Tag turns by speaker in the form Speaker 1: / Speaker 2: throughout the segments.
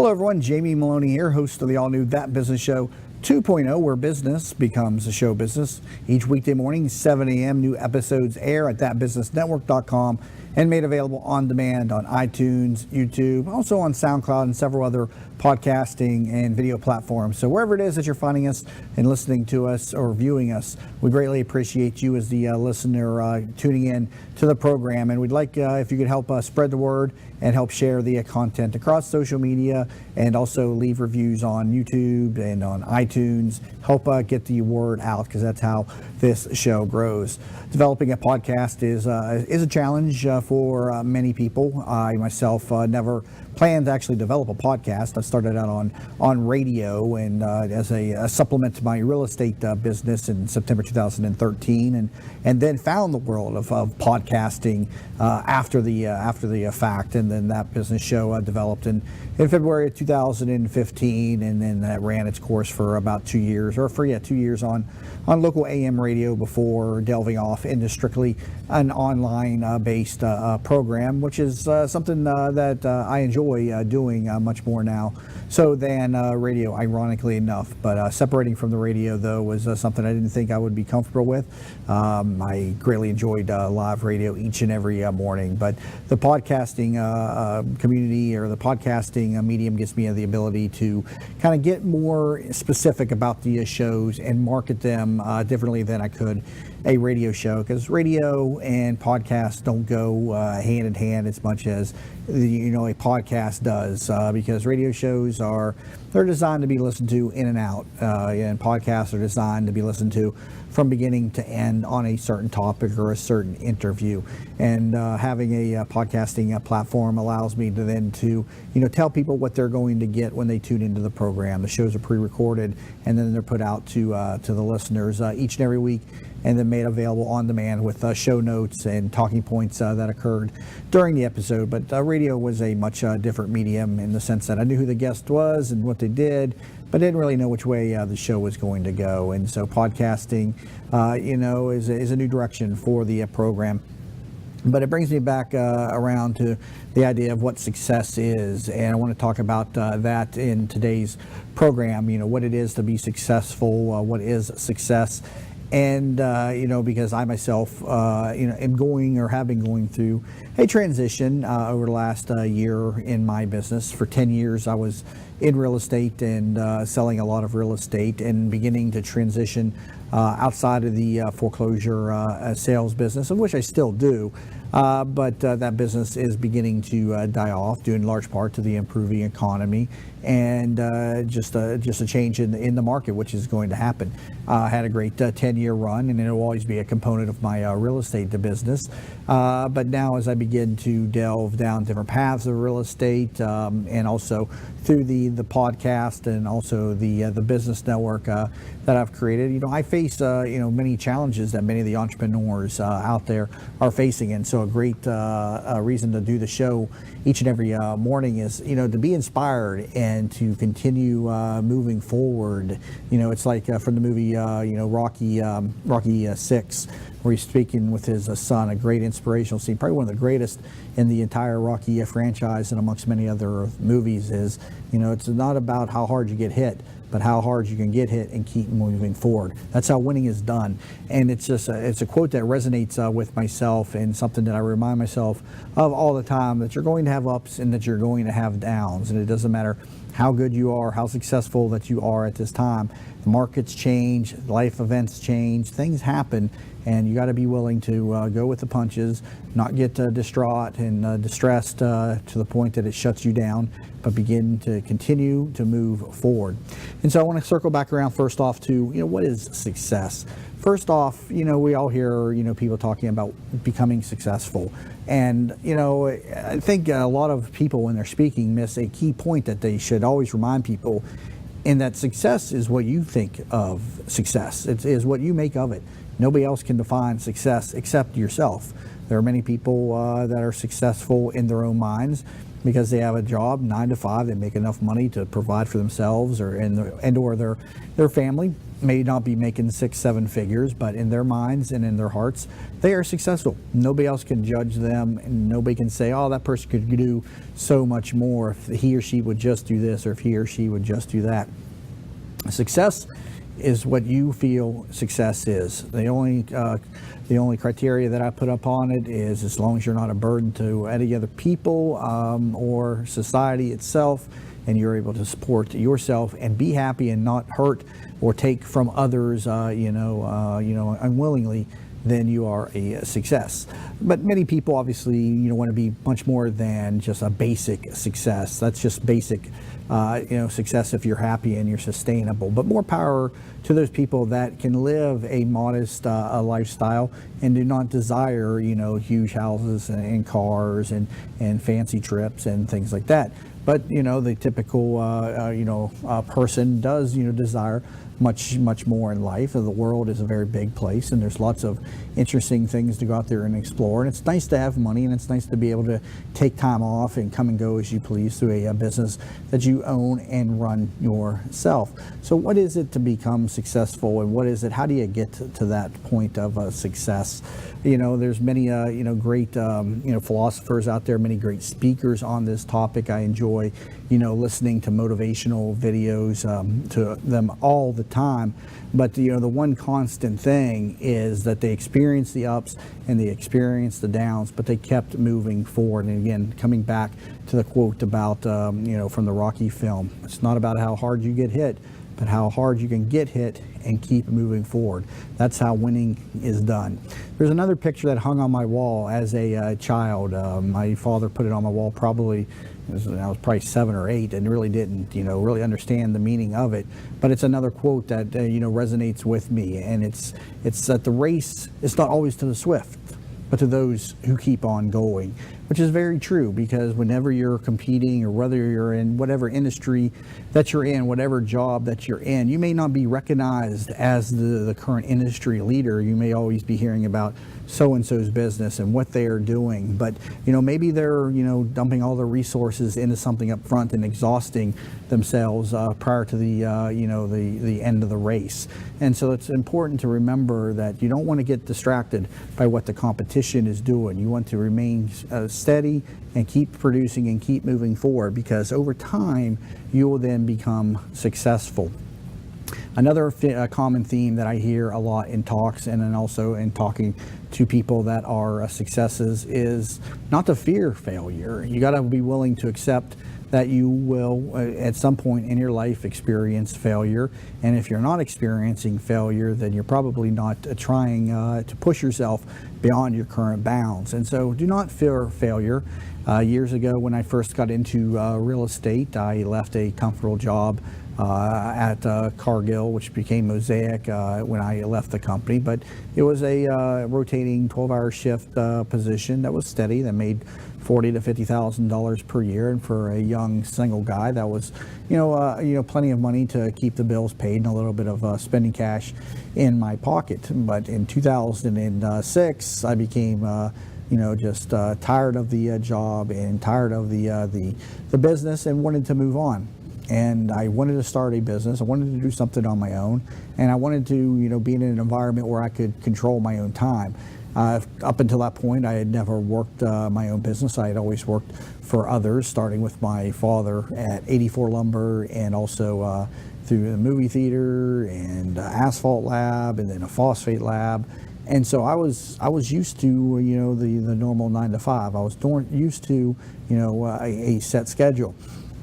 Speaker 1: Hello everyone, Jamie Maloney here, host of the all-new That Business Show 2.0, where business becomes a show business. Each weekday morning, 7 a.m., new episodes air at thatbusinessnetwork.com and made available on demand on iTunes, YouTube, also on SoundCloud and several other podcasting and video platforms. So wherever it is that you're finding us and listening to us or viewing us, we greatly appreciate you as the listener tuning in to the program. And we'd like if you could help spread the word and help share the content across social media, and also leave reviews on YouTube and on iTunes. Help get the word out, because that's how this show grows. Developing a podcast is a challenge for many people. I myself never planned to actually develop a podcast. I started out on radio and as a supplement to my real estate business in September 2013, and then found the world of podcasting after the fact, and then that business show developed in February of 2015, and then that ran its course for about 2 years, or for 2 years on local AM radio before delving off into strictly an online based program, which is something that I enjoy doing much more now so than radio, ironically enough. But separating from the radio, though, was something I didn't think I would be comfortable with. I greatly enjoyed live radio each and every morning, but the podcasting community, or the podcasting medium, gives me the ability to kind of get more specific about the shows and market them differently than I could a radio show, because radio and podcast don't go hand in hand as much as a podcast does, because radio shows they're designed to be listened to in and out, and podcasts are designed to be listened to from beginning to end on a certain topic or a certain interview. And having a podcasting platform allows me to then tell people what they're going to get when they tune into the program. The shows are pre-recorded, and then they're put out to the listeners each and every week, and then made available on demand with show notes and talking points that occurred during the episode. But radio was a much different medium, in the sense that I knew who the guest was and what they did, but didn't really know which way the show was going to go. And so podcasting, is a new direction for the program. But it brings me back around to the idea of what success is, and I want to talk about that in today's program. What it is to be successful, what is success. And, because I myself, am going, or have been going through a transition over the last year in my business. For 10 years, I was in real estate and selling a lot of real estate, and beginning to transition outside of the foreclosure sales business, of which I still do. But that business is beginning to die off, due in large part to the improving economy and just a change in the market, which is going to happen. I had a great 10-year run, and it will always be a component of my real estate business. But now, as I begin to delve down different paths of real estate, and also through the podcast, and also the business network that I've created, I face many challenges that many of the entrepreneurs out there are facing. And so a great reason to do the show each and every morning is to be inspired and to continue moving forward. It's like from the movie Rocky VI, where he's speaking with his son. A great inspirational scene, probably one of the greatest in the entire Rocky franchise, and amongst many other movies. Is it's not about how hard you get hit, but how hard you can get hit and keep moving forward. That's how winning is done. And it's a quote that resonates with myself, and something that I remind myself of all the time, that you're going to have ups and that you're going to have downs. And it doesn't matter how good you are, how successful that you are at this time. The markets change, life events change, things happen, and you got to be willing to go with the punches, not get distraught and distressed to the point that it shuts you down, but begin to continue to move forward. And so I want to circle back around first off to, what is success? First off, we all hear, people talking about becoming successful. And, I think a lot of people, when they're speaking, miss a key point that they should always remind people, in that success is what you think of success. It is what you make of it. Nobody else can define success except yourself. There are many people that are successful in their own minds, because they have a job 9 to 5. They make enough money to provide for themselves or their family. May not be making 6-7 figures, but in their minds and in their hearts, they are successful. Nobody else can judge them, and nobody can say, oh, that person could do so much more if he or she would just do this, or if he or she would just do that. Success is what you feel success is. The only criteria that I put up on it is as long as you're not a burden to any other people or society itself, and you're able to support yourself and be happy and not hurt or take from others, unwillingly, then you are a success. But many people obviously, want to be much more than just a basic success. That's just basic, success if you're happy and you're sustainable. But more power to those people that can live a modest lifestyle and do not desire, huge houses and cars and fancy trips and things like that. But the typical person does desire much more in life. The world is a very big place, and there's lots of interesting things to go out there and explore. And it's nice to have money, and it's nice to be able to take time off and come and go as you please through a business that you own and run yourself. So what is it to become successful, and what is it? How do you get to that point of success? There's many great philosophers out there, many great speakers on this topic. I enjoy listening to motivational videos to them all the time. But the one constant thing is that they experienced the ups and they experienced the downs, but they kept moving forward. And again, coming back to the quote about from the Rocky film, it's not about how hard you get hit, but how hard you can get hit and keep moving forward. That's how winning is done. There's another picture that hung on my wall as a child. My father put it on my wall probably, I was probably 7 or 8, and really didn't, really understand the meaning of it. But it's another quote that, resonates with me. And it's that the race is not always to the swift, but to those who keep on going, which is very true, because whenever you're competing, or whether you're in whatever industry that you're in, whatever job that you're in, you may not be recognized as the current industry leader. You may always be hearing about so-and-so's business and what they are doing, but maybe they're dumping all their resources into something up front and exhausting themselves prior to the the end of the race. And so it's important to remember that you don't want to get distracted by what the competition is doing. You want to remain steady and keep producing and keep moving forward, because over time you will then become successful. Another common theme that I hear a lot in talks and then also in talking to people that are successes is not to fear failure. You got to be willing to accept that you will at some point in your life experience failure, and if you're not experiencing failure, then you're probably not trying to push yourself beyond your current bounds. And so do not fear failure. Years ago, when I first got into real estate, I left a comfortable job at Cargill, which became Mosaic when I left the company. But it was a rotating 12-hour shift position that was steady, that made $40,000 to $50,000 per year, and for a young single guy, that was plenty of money to keep the bills paid and a little bit of spending cash in my pocket. But in 2006, I became just tired of the job and tired of the business, and wanted to move on. And I wanted to start a business. I wanted to do something on my own, and I wanted to be in an environment where I could control my own time. Up until that point, I had never worked my own business. I had always worked for others, starting with my father at 84 Lumber, and also through the movie theater and asphalt lab, and then a phosphate lab. And so I was used to the normal 9 to 5. I was used to a set schedule.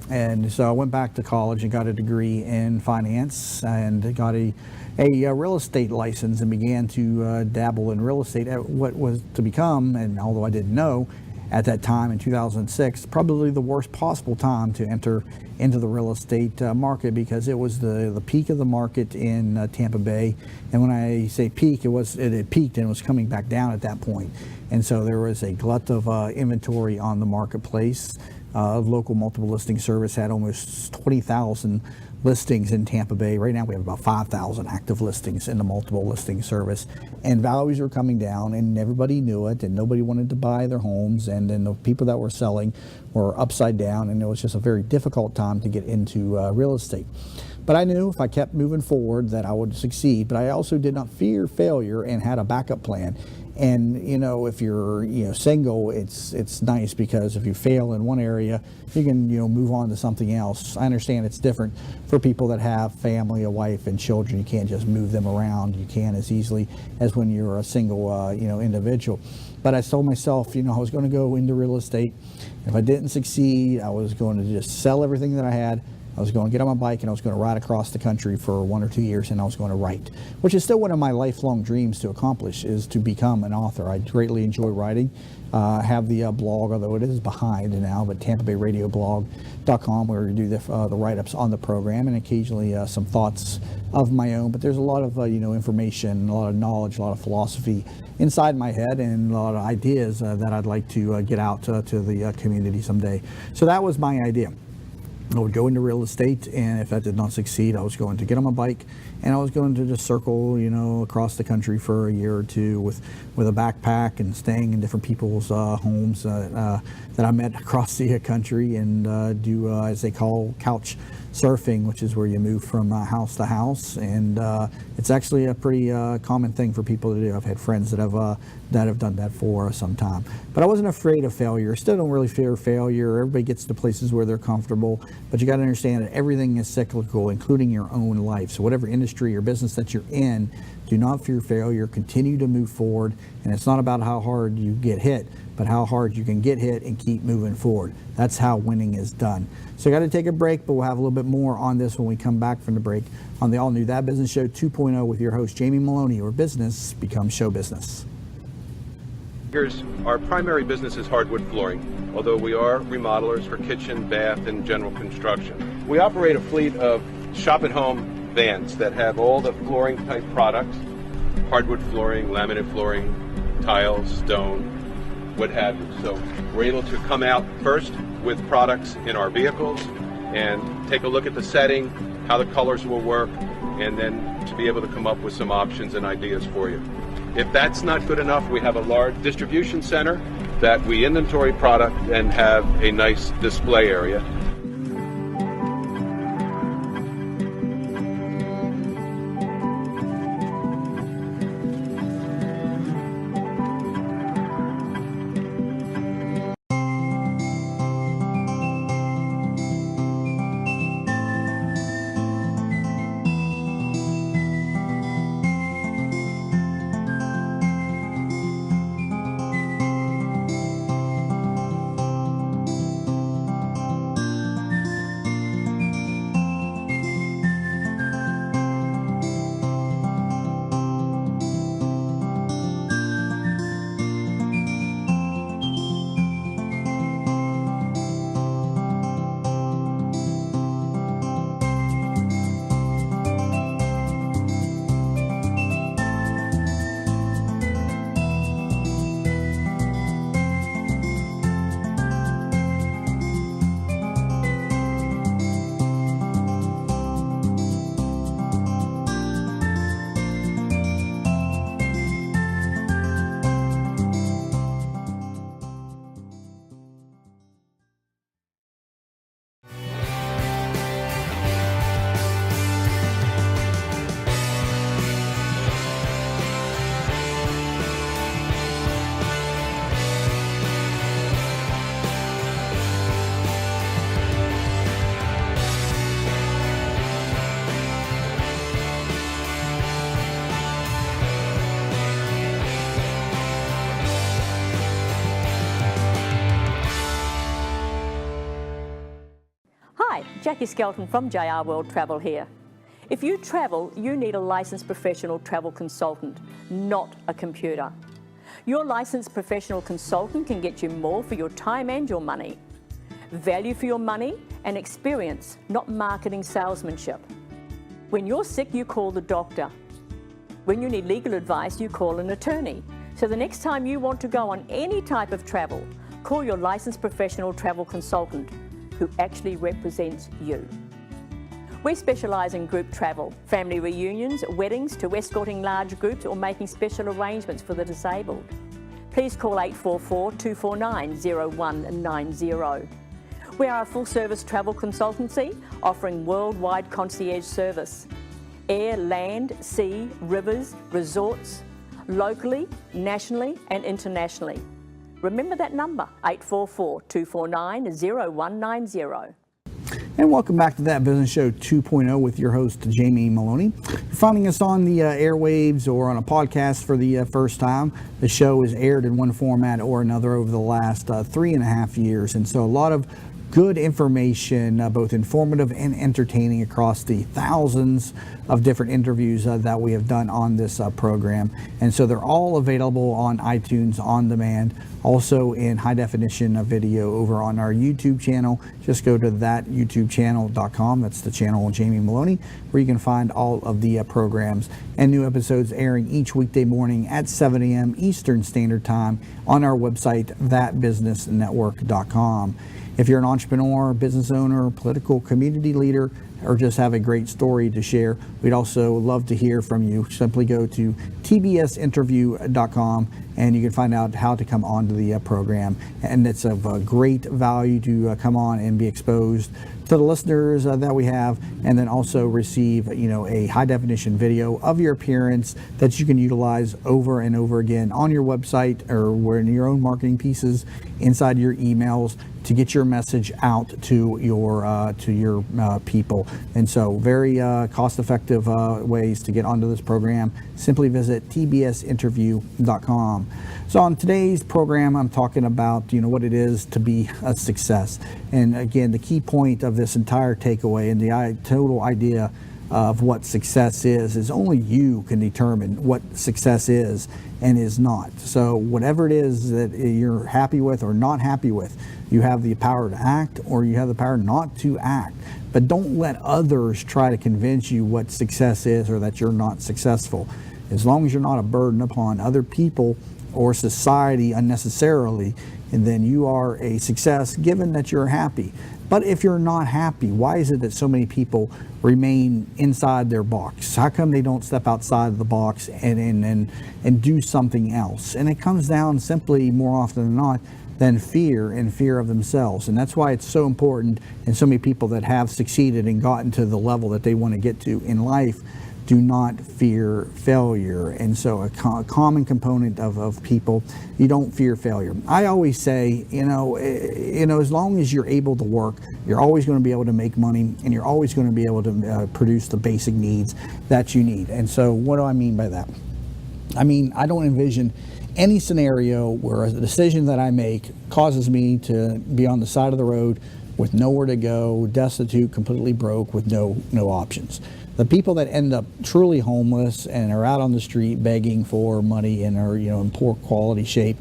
Speaker 1: And so I went back to college and got a degree in finance, and got a real estate license, and began to dabble in real estate at what was to become, and although I didn't know at that time in 2006, probably the worst possible time to enter into the real estate market, because it was the peak of the market in Tampa Bay. And when I say peak, it had peaked and was coming back down at that point. And so there was a glut of inventory on the marketplace. Local multiple listing service had almost 20,000 listings in Tampa Bay. Right now we have about 5,000 active listings in the multiple listing service, and values were coming down, and everybody knew it, and nobody wanted to buy their homes, and then the people that were selling were upside down, and it was just a very difficult time to get into real estate. But I knew if I kept moving forward that I would succeed, but I also did not fear failure and had a backup plan. And if you're single, it's nice because if you fail in one area, you can move on to something else. I understand it's different for people that have family, a wife, and children. You can't just move them around. You can't as easily as when you're a single individual. But I told myself, I was going to go into real estate. If I didn't succeed, I was going to just sell everything that I had. I was going to get on my bike and I was going to ride across the country for 1 or 2 years, and I was going to write, which is still one of my lifelong dreams to accomplish, is to become an author. I greatly enjoy writing. I have the blog, although it is behind now, but TampaBayRadioBlog.com, where we do the write-ups on the program, and occasionally some thoughts of my own. But there's a lot of information, a lot of knowledge, a lot of philosophy inside my head, and a lot of ideas that I'd like to get out to the community someday. So that was my idea. I would go into real estate, and if that did not succeed, I was going to get on my bike and I was going to just circle, across the country for a year or two with a backpack and staying in different people's homes that I met across the country, and do, as they call, couch surfing, which is where you move from house to house, and it's actually a pretty common thing for people to do. I've had friends that have done that for some time. But I wasn't afraid of failure. Still don't really fear failure. Everybody gets to places where they're comfortable, but you got to understand that everything is cyclical, including your own life. So whatever industry or business that you're in, do not fear failure. Continue to move forward, and it's not about how hard you get hit, but how hard you can get hit and keep moving forward. That's how winning is done. So I got to take a break, but we'll have a little bit more on this when we come back from the break on the all-new That Business Show 2.0 with your host, Jamie Maloney, where business becomes show business.
Speaker 2: Our primary business is hardwood flooring, although we are remodelers for kitchen, bath, and general construction. We operate a fleet of shop-at-home vans that have all the flooring type products: hardwood flooring, laminate flooring, tiles, stone, what have you. So we're able to come out first with products in our vehicles and take a look at the setting, how the colors will work, and then to be able to come up with some options and ideas for you. If that's not good enough, we have a large distribution center that we inventory product and have a nice display area.
Speaker 3: Hi, Jackie Skelton from JR World Travel here. If you travel, you need a licensed professional travel consultant, not a computer. Your licensed professional consultant can get you more for your time and your money. Value for your money and experience, not marketing salesmanship. When you're sick, you call the doctor. When you need legal advice, you call an attorney. So the next time you want to go on any type of travel, call your licensed professional travel consultant who actually represents you. We specialise in group travel, family reunions, weddings, to escorting large groups or making special arrangements for the disabled. Please call 844-249-0190. We are a full-service travel consultancy offering worldwide concierge service. Air, land, sea, rivers, resorts, locally, nationally and internationally. Remember that number, 844-249-0190.
Speaker 1: And welcome back to That Business Show 2.0 with your host, Jamie Maloney. If you're finding us on the airwaves or on a podcast for the first time, the show is aired in one format or another over the last 3.5 years. And so a lot of good information, both informative and entertaining, across the thousands of different interviews that we have done on this program. And so they're all available on iTunes on demand, also in high definition video over on our YouTube channel. Just go to thatyoutubechannel.com. That's the channel of Jamie Maloney, where you can find all of the programs and new episodes airing each weekday morning at 7 a.m. Eastern Standard Time on our website, thatbusinessnetwork.com. If you're an entrepreneur, business owner, political community leader, or just have a great story to share, we'd also love to hear from you. Simply go to tbsinterview.com and you can find out how to come onto the program. And it's of great value to come on and be exposed to the listeners that we have, and then also receive, a high definition video of your appearance that you can utilize over and over again on your website or in your own marketing pieces inside your emails to get your message out to your people. And so very cost-effective ways to get onto this program. Simply visit tbsinterview.com. So on today's program, I'm talking about what it is to be a success. And again, the key point of this entire takeaway and the total idea of what success is only you can determine what success is and is not. So whatever it is that you're happy with or not happy with, you have the power to act or you have the power not to act. But don't let others try to convince you what success is or that you're not successful. As long as you're not a burden upon other people or society unnecessarily, and then you are a success given that you're happy. But if you're not happy, why is it that so many people remain inside their box? How come they don't step outside of the box and do something else? And it comes down simply, more often than not, than fear and fear of themselves. And that's why it's so important, and so many people that have succeeded and gotten to the level that they want to get to in life do not fear failure. And so a common component of people, you don't fear failure. I always say, as long as you're able to work, you're always going to be able to make money, and you're always going to be able to produce the basic needs that you need. And so what do I mean by that? I mean, I don't envision any scenario where the decision that I make causes me to be on the side of the road with nowhere to go, destitute, completely broke, with no options. The people that end up truly homeless and are out on the street begging for money and are in poor quality shape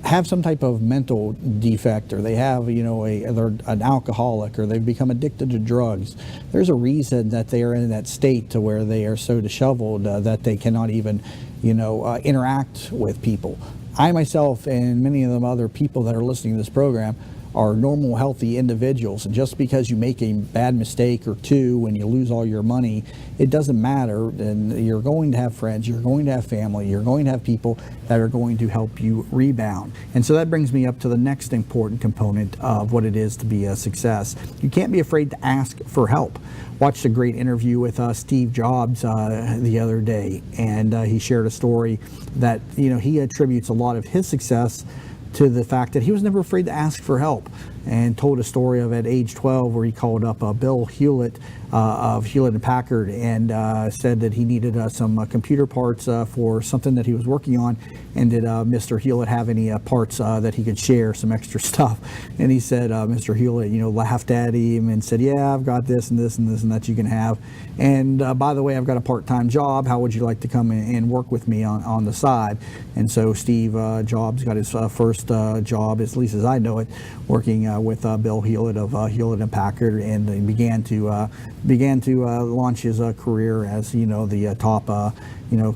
Speaker 1: have some type of mental defect, or they have they're an alcoholic, or they've become addicted to drugs. There's a reason that they are in that state to where they are so disheveled that they cannot even interact with people. I myself and many of them other people that are listening to this program are normal, healthy individuals. And just because you make a bad mistake or two when you lose all your money, it doesn't matter. And you're going to have friends, you're going to have family, you're going to have people that are going to help you rebound. And so that brings me up to the next important component of what it is to be a success. You can't be afraid to ask for help. Watched a great interview with Steve Jobs the other day, and he shared a story that he attributes a lot of his success to the fact that he was never afraid to ask for help, and told a story of at age 12 where he called up Bill Hewlett of Hewlett & Packard and said that he needed some computer parts for something that he was working on, and did Mr. Hewlett have any parts that he could share, some extra stuff. And he said Mr. Hewlett laughed at him and said, yeah, I've got this and this and this and that you can have, and by the way, I've got a part-time job, how would you like to come and work with me on the side? And so Steve Jobs got his first job, at least as I know it, working with Bill Hewlett of Hewlett & Packard, and he began to launch his career as the top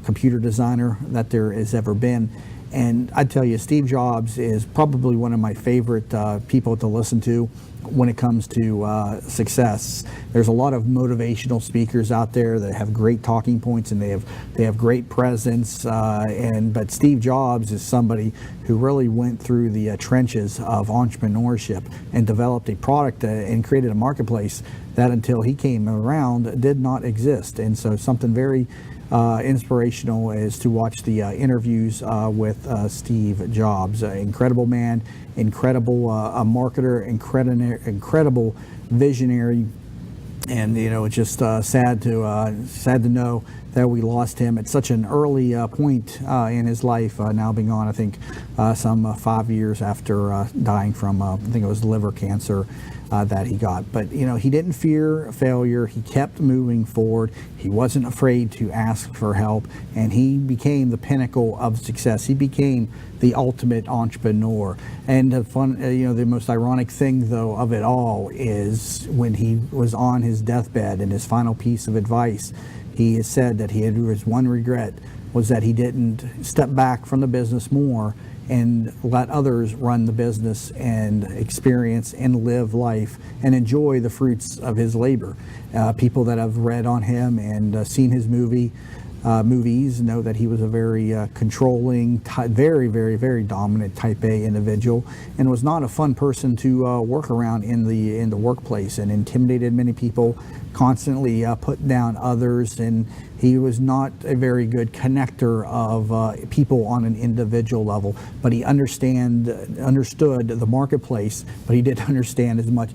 Speaker 1: computer designer that there has ever been. And I tell you, Steve Jobs is probably one of my favorite people to listen to when it comes to success. There's a lot of motivational speakers out there that have great talking points, and they have great presence. But Steve Jobs is somebody who really went through the trenches of entrepreneurship and developed a product and created a marketplace that, until he came around, did not exist. And so something very inspirational is to watch the interviews with Steve Jobs. Incredible man, incredible marketer, incredible visionary, and it's just sad to know that we lost him at such an early point in his life. Now being on, I think, some 5 years after dying from, I think it was liver cancer. That he got. But he didn't fear failure. He kept moving forward. He wasn't afraid to ask for help, and he became the pinnacle of success. He became the ultimate entrepreneur. And the most ironic thing, though, of it all is when he was on his deathbed, and his final piece of advice, he has said that his one regret was that he didn't step back from the business more and let others run the business and experience and live life and enjoy the fruits of his labor. People that have read on him and seen his movies know that he was a very controlling, very, very, very dominant type A individual, and was not a fun person to work around in the workplace, and intimidated many people, constantly put down others, and he was not a very good connector of people on an individual level. But he understood the marketplace, but he didn't understand as much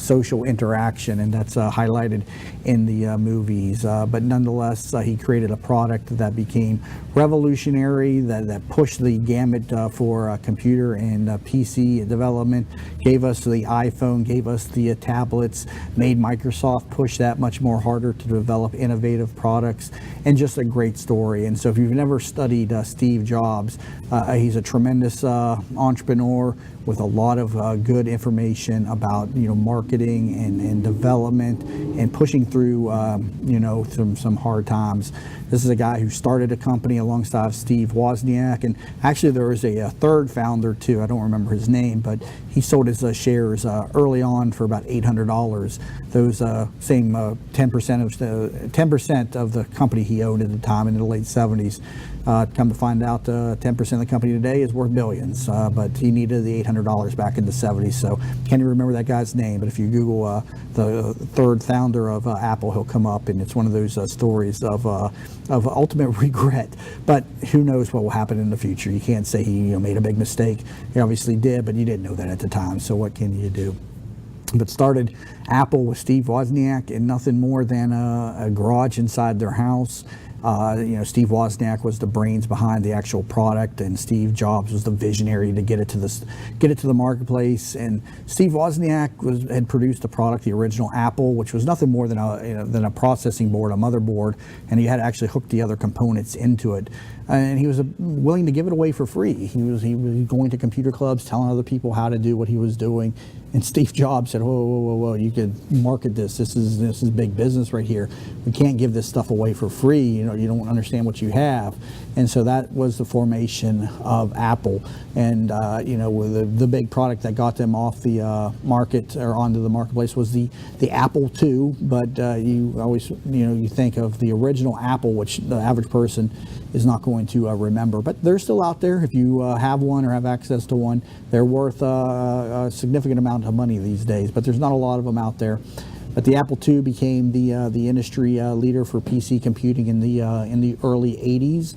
Speaker 1: social interaction, and that's highlighted in the movies. But nonetheless, he created a product that became revolutionary, that pushed the gamut for computer and PC development, gave us the iPhone, gave us the tablets, made Microsoft push that much more harder to develop innovative products, and just a great story. And so if you've never studied Steve Jobs, he's a tremendous entrepreneur with a lot of good information about marketing and development and pushing through some hard times. This is a guy who started a company alongside Steve Wozniak, and actually there was a third founder too. I don't remember his name, but he sold his shares early on for about $800. Those same 10% of the company he owned at the time in the late 70s. Come to find out, 10% of the company today is worth billions, but he needed the $800 back in the 70s. So can't even remember that guy's name, but if you Google the third founder of Apple, he'll come up, and it's one of those stories of ultimate regret. But who knows what will happen in the future? You can't say he made a big mistake. He obviously did, but you didn't know that at the time. So what can you do? But started Apple with Steve Wozniak in nothing more than a garage inside their house. Steve Wozniak was the brains behind the actual product, and Steve Jobs was the visionary to get it to the marketplace. And Steve Wozniak had produced a product, the original Apple, which was nothing more than a processing board, a motherboard, and he had actually hooked the other components into it. And he was willing to give it away for free. He was going to computer clubs, telling other people how to do what he was doing. And Steve Jobs said, whoa, you could market this. This is big business right here. We can't give this stuff away for free. You don't understand what you have. And so that was the formation of Apple. And with the big product that got them off the market or onto the marketplace was the Apple II. But you always you think of the original Apple, which the average person is not going to remember. But they're still out there. If you have one or have access to one, they're worth a significant amount of money these days. But there's not a lot of them out there. But the Apple II became the industry leader for PC computing in the early 80s.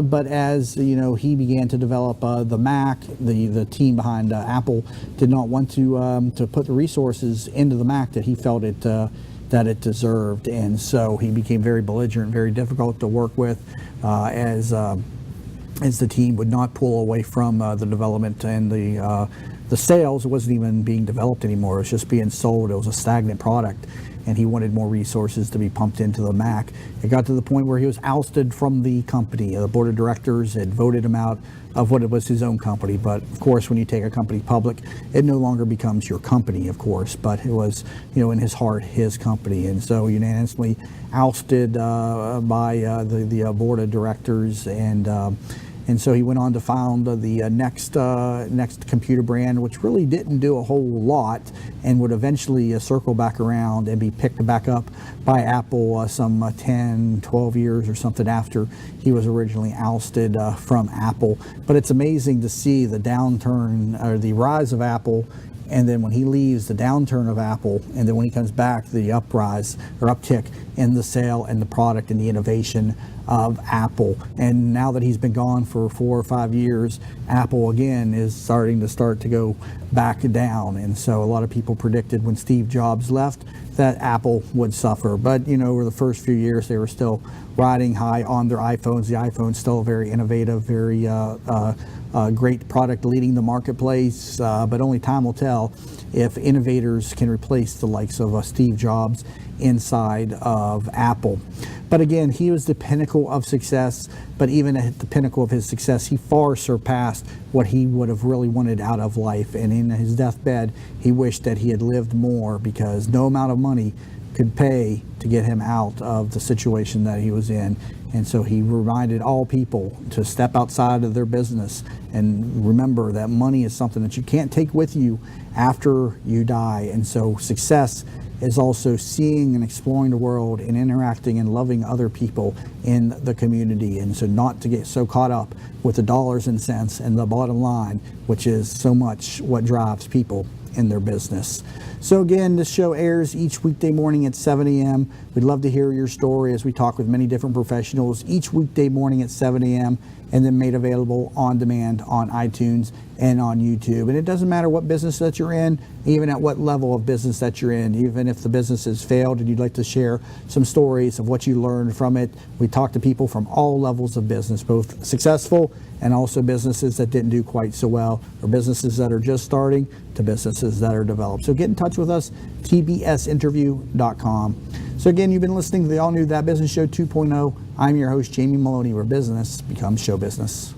Speaker 1: But as he began to develop the Mac, the team behind Apple did not want to put the resources into the Mac that he felt that it deserved, and so he became very belligerent, very difficult to work with, as the team would not pull away from the development and the sales. It wasn't even being developed anymore. It was just being sold. It was a stagnant product, and he wanted more resources to be pumped into the Mac. It got to the point where he was ousted from the company. The board of directors had voted him out of what it was his own company. But of course, when you take a company public, it no longer becomes your company, of course, but it was, in his heart, his company. And so unanimously ousted by the board of directors, and And so he went on to found the Next computer brand, which really didn't do a whole lot and would eventually circle back around and be picked back up by Apple some 10, 12 years or something after he was originally ousted from Apple. But it's amazing to see the downturn or the rise of Apple, and then when he leaves, the downturn of Apple, and then when he comes back, the uprise or uptick in the sale and the product and the innovation of Apple. And now that he's been gone for 4 or 5 years, Apple again is starting to go back down. And so a lot of people predicted when Steve Jobs left that Apple would suffer. But you know, over the first few years, they were still riding high on their iPhones. The iPhone's still very innovative, very great product leading the marketplace, but only time will tell if innovators can replace the likes of Steve Jobs inside of Apple. But again, he was the pinnacle of success, but even at the pinnacle of his success, he far surpassed what he would have really wanted out of life. And in his deathbed, he wished that he had lived more, because no amount of money could pay to get him out of the situation that he was in. And so he reminded all people to step outside of their business and remember that money is something that you can't take with you after you die. And so success is also seeing and exploring the world and interacting and loving other people in the community. And so not to get so caught up with the dollars and cents and the bottom line, which is so much what drives people in their business. So again, this show airs each weekday morning at 7 a.m. We'd love to hear your story as we talk with many different professionals each weekday morning at 7 a.m. and then made available on demand on iTunes and on YouTube. And it doesn't matter what business that you're in, even at what level of business that you're in, even if the business has failed and you'd like to share some stories of what you learned from it. We talk to people from all levels of business, both successful and also businesses that didn't do quite so well, or businesses that are just starting to businesses that are developed. So get in touch with us, tbsinterview.com. So again, you've been listening to the all-new That Business Show 2.0. I'm your host, Jamie Maloney, where business becomes show business.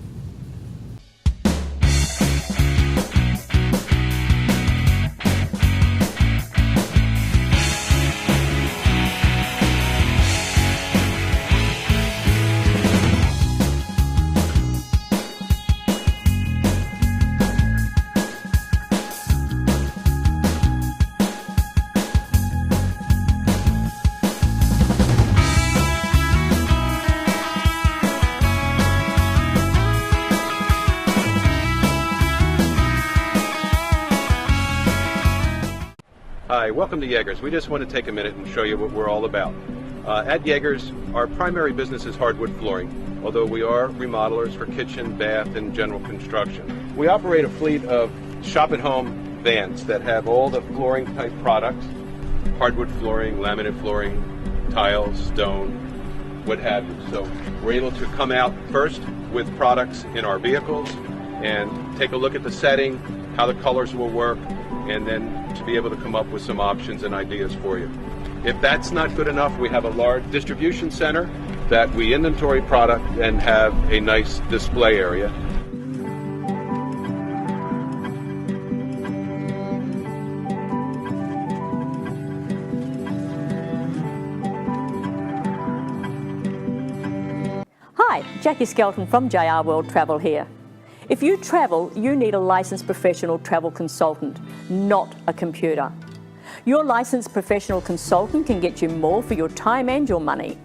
Speaker 2: Hi, welcome to Yeager's. We just want to take a minute and show you what we're all about. At Yeager's, our primary business is hardwood flooring, although we are remodelers for kitchen, bath, and general construction. We operate a fleet of shop-at-home vans that have all the flooring type products, hardwood flooring, laminate flooring, tiles, stone, what have you. So we're able to come out first with products in our vehicles and take a look at the setting, how the colors will work, and then to be able to come up with some options and ideas for you. If that's not good enough, we have a large distribution center that we inventory product and have a nice display area.
Speaker 3: Hi, Jackie Skelton from JR World Travel here. If you travel, you need a licensed professional travel consultant, not a computer. Your licensed professional consultant can get you more for your time and your money.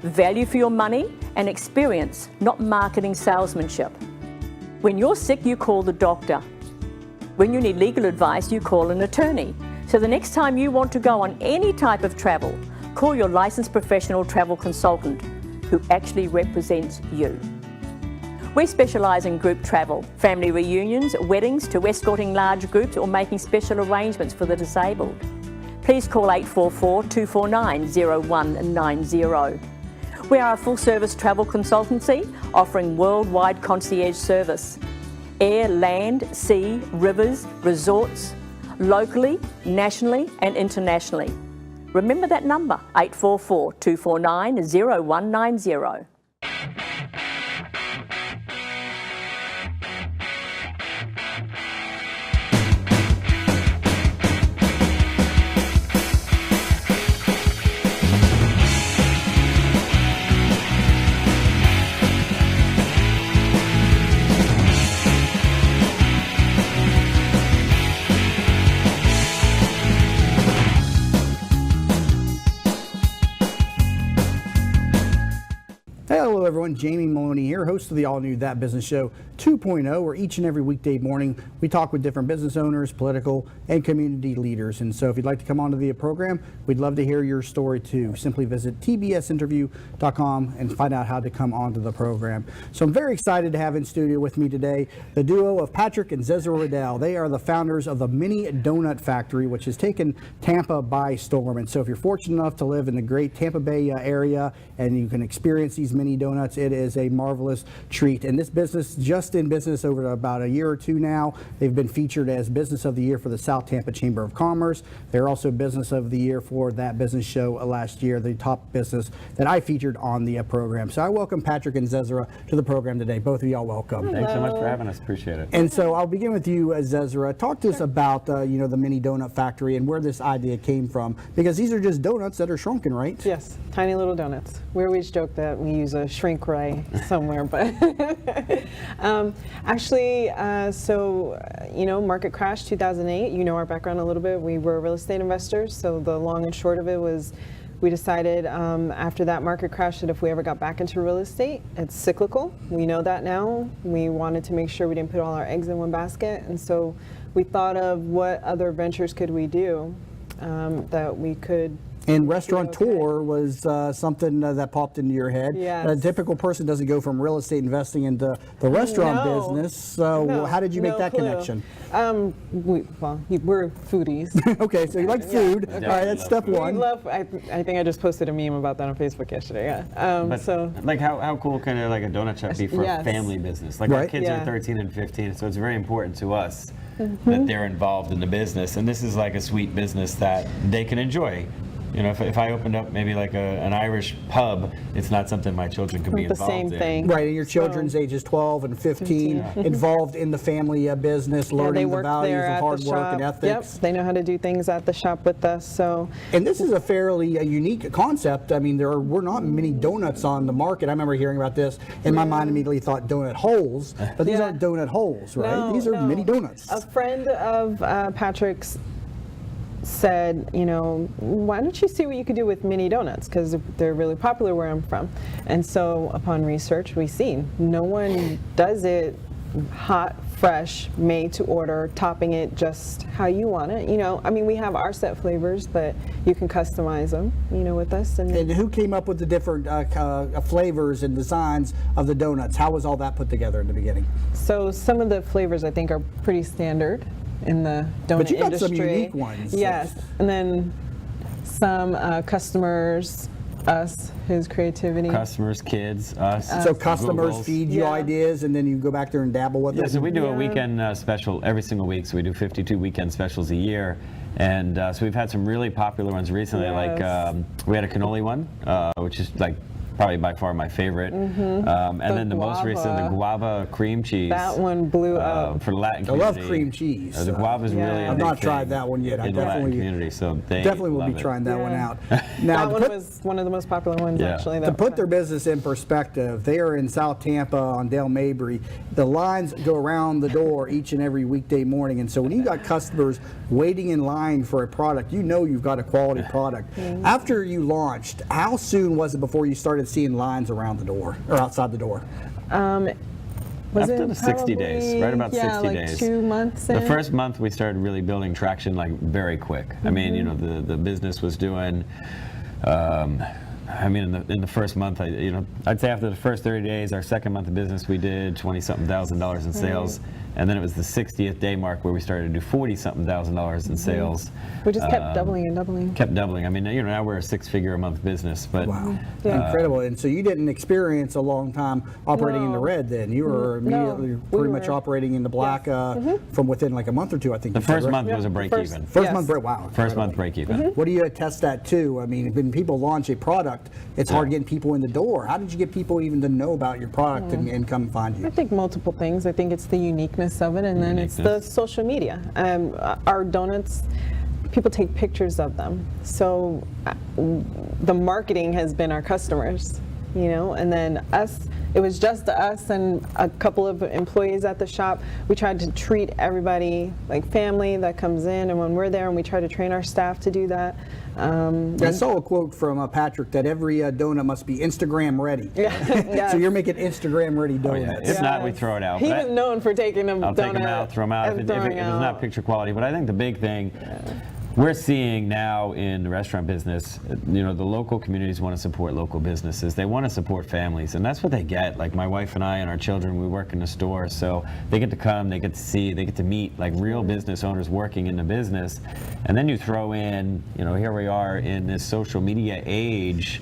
Speaker 3: Value for your money and experience, not marketing salesmanship. When you're sick, you call the doctor. When you need legal advice, you call an attorney. So the next time you want to go on any type of travel, call your licensed professional travel consultant who actually represents you. We specialise in group travel, family reunions, weddings, to escorting large groups or making special arrangements for the disabled. Please call 844-249-0190. We are a full-service travel consultancy offering worldwide concierge service. Air, land, sea, rivers, resorts, locally, nationally and internationally. Remember that number, 844-249-0190.
Speaker 1: Hey, hello everyone, Jamie Maloney here, host of the all-new That Business Show 2.0, where each and every weekday morning we talk with different business owners, political, and community leaders. And so if you'd like to come onto the program, we'd love to hear your story too. Simply visit tbsinterview.com and find out how to come onto the program. So I'm very excited to have in studio with me today the duo of Patrick and Zezra Riddell. They are the founders of the Mini Donut Factory, which has taken Tampa by storm. And so if you're fortunate enough to live in the great Tampa Bay area and you can experience these mini donuts, it is a marvelous treat. And this business, just in business over about a year or two now, they've been featured as Business of the Year for the South Tampa Chamber of Commerce. They're also Business of the Year for That Business Show last year, the top business that I featured on the program. So I welcome Patrick and Zezra to the program today. Both of y'all welcome.
Speaker 4: Thanks so much for having us. Appreciate it.
Speaker 1: And so I'll begin with you, Zezra. Talk to us about the Mini Donut Factory and where this idea came from, because these are just donuts that are shrunken, right?
Speaker 5: Yes, tiny little donuts. We always joke that we use a shrink ray somewhere, but actually, market crash 2008. You know our background a little bit. We were real estate investors, so the long and short of it was we decided after that market crash that if we ever got back into real estate, it's cyclical. We know that now. We wanted to make sure we didn't put all our eggs in one basket, and so we thought of what other ventures could we do that we could.
Speaker 1: And restaurateur was something that popped into your head.
Speaker 5: Yes.
Speaker 1: A typical person doesn't go from real estate investing into the restaurant
Speaker 5: No.
Speaker 1: business. So
Speaker 5: No,
Speaker 1: how did you make
Speaker 5: no
Speaker 1: that
Speaker 5: clue.
Speaker 1: connection?
Speaker 5: We're foodies.
Speaker 1: Okay, so you like food.
Speaker 4: Yeah.
Speaker 1: All right, that's step
Speaker 4: We
Speaker 1: one.
Speaker 5: I think I just posted a meme about that on Facebook yesterday. Yeah.
Speaker 4: But
Speaker 5: So
Speaker 4: like how cool can like a donut shop be for
Speaker 5: Yes.
Speaker 4: a family business? Like our
Speaker 1: Right.
Speaker 4: kids
Speaker 5: Yeah.
Speaker 4: are 13 and 15, so it's very important to us that they're involved in the business. And this is like a sweet business that they can enjoy. You know, if I opened up maybe like an Irish pub, it's not something my children could be
Speaker 5: the
Speaker 4: involved
Speaker 5: same
Speaker 4: in.
Speaker 5: thing.
Speaker 1: Right, and your children's ages 12 and 15, involved in the family business,
Speaker 5: Yeah, they
Speaker 1: learning the
Speaker 5: work
Speaker 1: values
Speaker 5: there
Speaker 1: of
Speaker 5: at
Speaker 1: hard
Speaker 5: the
Speaker 1: work
Speaker 5: shop.
Speaker 1: and ethics.
Speaker 5: Yep, they know how to do things at the shop with us. So
Speaker 1: And this is a fairly unique concept. I mean, we're not many donuts on the market. I remember hearing about this, and my mind immediately thought donut holes, but these
Speaker 5: Yeah.
Speaker 1: aren't donut holes, right?
Speaker 5: No,
Speaker 1: These are
Speaker 5: no.
Speaker 1: mini donuts.
Speaker 5: A friend of Patrick's said, why don't you see what you could do with mini donuts, because they're really popular where I'm from. And so upon research, we see no one does it hot, fresh, made to order, topping it just how you want it. We have our set flavors, but you can customize them, with us.
Speaker 1: And who came up with the different flavors and designs of the donuts? How was all that put together in the beginning?
Speaker 5: So some of the flavors I think are pretty standard in the donut
Speaker 1: But you got
Speaker 5: industry.
Speaker 1: some unique ones.
Speaker 5: Yes, and then some customers, us, his creativity.
Speaker 4: Customers, kids, us.
Speaker 1: So customers
Speaker 4: Googles.
Speaker 1: feed you
Speaker 5: Yeah.
Speaker 1: ideas, and then you go back there and dabble with
Speaker 4: Yeah,
Speaker 1: it?
Speaker 4: so we do a
Speaker 5: Yeah.
Speaker 4: weekend special every single week. So we do 52 weekend specials a year. And so we've had some really popular ones recently. Like
Speaker 5: Yes.
Speaker 4: we had a cannoli one, which is like probably by far my favorite. And then the most recent, the guava cream cheese.
Speaker 5: That one blew up.
Speaker 4: For the Latin
Speaker 1: I love
Speaker 4: community.
Speaker 1: cream cheese.
Speaker 4: The guava is
Speaker 5: Yeah.
Speaker 4: really a
Speaker 5: I've
Speaker 4: big
Speaker 1: not tried
Speaker 4: thing
Speaker 1: that one yet. I
Speaker 4: in the Latin
Speaker 1: definitely-
Speaker 4: community, so they
Speaker 1: Definitely will
Speaker 4: love
Speaker 1: be
Speaker 4: it.
Speaker 1: trying that one
Speaker 5: Yeah.
Speaker 1: out. Now,
Speaker 5: That
Speaker 1: to
Speaker 5: one was one of the most popular ones,
Speaker 4: Yeah.
Speaker 5: actually.
Speaker 1: To
Speaker 5: that
Speaker 1: put their business in perspective, they are in South Tampa on Dale Mabry. The lines go around the door each and every weekday morning, and so when you got customers waiting in line for a product, you've got a quality product. After you launched, how soon was it before you started seeing lines around the door or outside the door?
Speaker 5: was
Speaker 4: After
Speaker 5: it
Speaker 4: the 60 days,
Speaker 5: probably-
Speaker 4: right about 60
Speaker 5: like
Speaker 4: days.
Speaker 5: 2 months
Speaker 4: The
Speaker 5: in?
Speaker 4: first month we started really building traction like very quick. I mean, the business was doing. In the first month, I'd say after the first 30 days, our second month of business, we did $20-something thousand in sales, and then it was the 60th day mark where we started to do $40-something thousand in sales.
Speaker 5: We just kept doubling and doubling.
Speaker 4: Kept doubling. I mean, now we're a six-figure a month business, but
Speaker 1: Wow,
Speaker 5: Yeah.
Speaker 1: incredible! And so you didn't experience a long time operating in the
Speaker 5: No.
Speaker 1: red. Then you were immediately
Speaker 5: We
Speaker 1: pretty much
Speaker 5: were-
Speaker 1: operating in the black from within like a month or two, I think.
Speaker 4: the
Speaker 1: you said,
Speaker 4: first
Speaker 1: right?
Speaker 4: month was a
Speaker 5: Yeah,
Speaker 4: break
Speaker 5: first-
Speaker 4: even.
Speaker 1: First
Speaker 5: Yes.
Speaker 1: month, wow.
Speaker 4: First month break even.
Speaker 1: What do you attest that to? I mean, when people launch a product, it's hard getting people in the door. How did you get people even to know about your product and come find
Speaker 5: I
Speaker 1: you?
Speaker 5: think multiple things. I think it's the uniqueness of it, and then it's the
Speaker 4: Uniqueness.
Speaker 5: social media. Our donuts, people take pictures of them. So the marketing has been our customers, and then us. It was just us and a couple of employees at the shop. We tried to treat everybody like family that comes in, and when we're there, and we try to train our staff to do that.
Speaker 1: I saw a quote from Patrick that every donut must be Instagram ready.
Speaker 5: Yeah.
Speaker 1: So you're making Instagram ready donuts.
Speaker 4: If not, we throw it out.
Speaker 5: He
Speaker 4: But
Speaker 5: was known for taking them.
Speaker 4: I'll take them out, throw them out if it's not picture quality. But I think the big thing we're seeing now in the restaurant business, the local communities want to support local businesses. They want to support families, and that's what they get. Like my wife and I and our children, we work in the store, so they get to come, they get to see, they get to meet like real business owners working in the business. And then you throw in, here we are in this social media age.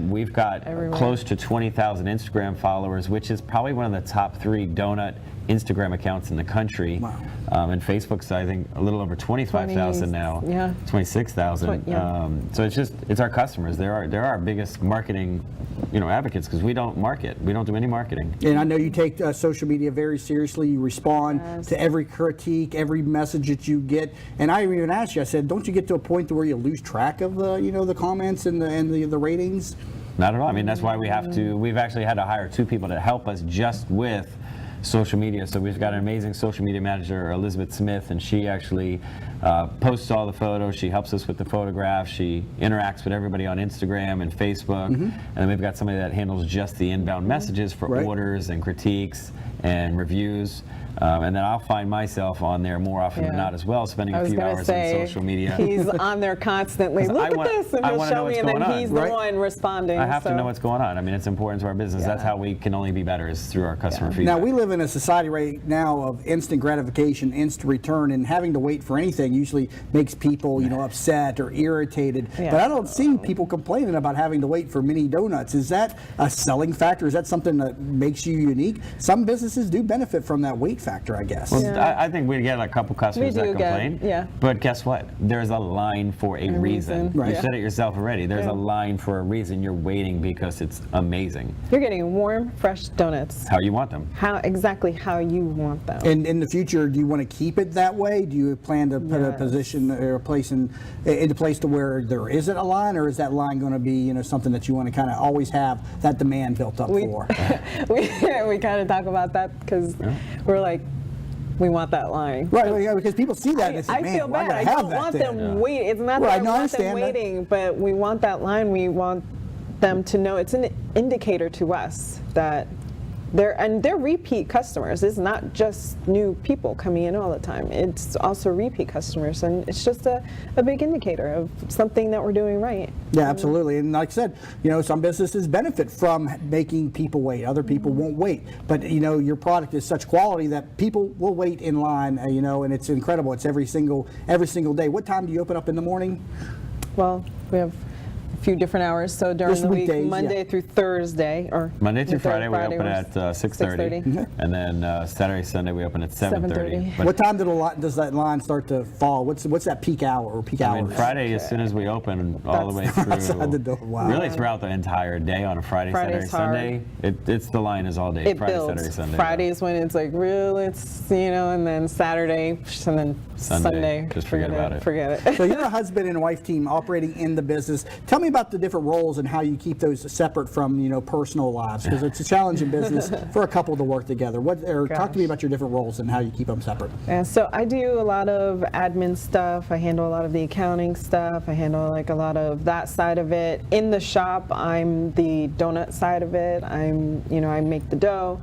Speaker 4: We've got close to 20,000 Instagram followers, which is probably one of the top 3 donut Instagram accounts in the country.
Speaker 1: Wow.
Speaker 4: And Facebook's, I think, a little over 25,000 now.
Speaker 5: Yeah.
Speaker 4: 26,000. So it's our customers. They're our biggest marketing, advocates, because we don't market. We don't do any marketing.
Speaker 1: And I know you take social media very seriously. You respond to every critique, every message that you get. And I even asked you, I said, don't you get to a point where you lose track of the comments and the ratings?
Speaker 4: Not at all. I mean, that's why we've actually had to hire 2 people to help us just with social media. So we've got an amazing social media manager, Elizabeth Smith, and she actually posts all the photos. She helps us with the photographs. She interacts with everybody on Instagram and Facebook. And then we've got somebody that handles just the inbound messages for orders and critiques and reviews. And then I'll find myself on there more often than not as well, spending a few hours on social media.
Speaker 5: He's on there constantly. Look at this, and he'll show me, and then he's the one responding.
Speaker 4: I have to know what's going on. I mean, it's important to our business. That's how we can only be better, is through our customer feedback.
Speaker 1: Now, we live in a society right now of instant gratification, instant return, and having to wait for anything usually makes people, upset or irritated. But I don't see people complaining about having to wait for mini donuts. Is that a selling factor? Is that something that makes you unique? Some businesses do benefit from that wait factor, I guess.
Speaker 4: Well, I think we get a couple customers that complain. But guess what? There's a line for a reason. You said it yourself already. There's a line for a reason. You're waiting because it's amazing.
Speaker 5: You're getting warm, fresh donuts.
Speaker 4: How you want them.
Speaker 5: Exactly how you want them.
Speaker 1: And in the future, do you want to keep it that way? Do you plan to put a position or a place into place to where there isn't a line, or is that line going to be something that you want to kind of always have that demand built up for?
Speaker 5: we kind of talk about that because we're like, we want that line.
Speaker 1: Right, because people see that and say,
Speaker 5: I feel bad. I don't want them waiting. It's not that I want them waiting, but we want that line. We want them to know it's an indicator to us that they're repeat customers. It's not just new people coming in all the time. It's also repeat customers, and it's just a big indicator of something that we're doing right.
Speaker 1: Yeah, absolutely. And like I said, some businesses benefit from making people wait. Other people won't wait. But your product is such quality that people will wait in line. And it's incredible. It's every single day. What time do you open up in the morning?
Speaker 5: Well, we have a few different hours. So during the week, Monday through Thursday, or
Speaker 4: Monday through Friday, we open at 6:30, and then Saturday, Sunday, we open at 7:30.
Speaker 1: What time does that line start to fall? What's that peak hour or peak hours?
Speaker 4: I mean, Friday, as soon as we open, all the way through.
Speaker 1: Outside the door. Wow.
Speaker 4: Really, throughout the entire day on a Friday, Saturday, Sunday. It's the line is all day.
Speaker 5: It
Speaker 4: Friday,
Speaker 5: builds.
Speaker 4: Saturday, Sunday.
Speaker 5: Friday's when it's like real. It's and then Saturday, and then Sunday.
Speaker 4: Just forget about it.
Speaker 5: Forget it.
Speaker 1: So you're a husband and wife team operating in the business. Tell me about the different roles and how you keep those separate from personal lives, because it's a challenging business for a couple to work together. Talk to me about your different roles and how you keep them separate.
Speaker 5: Yeah, so I do a lot of admin stuff. I handle a lot of the accounting stuff. I handle a lot of that side of it. In the shop, I'm the donut side of it. I make the dough,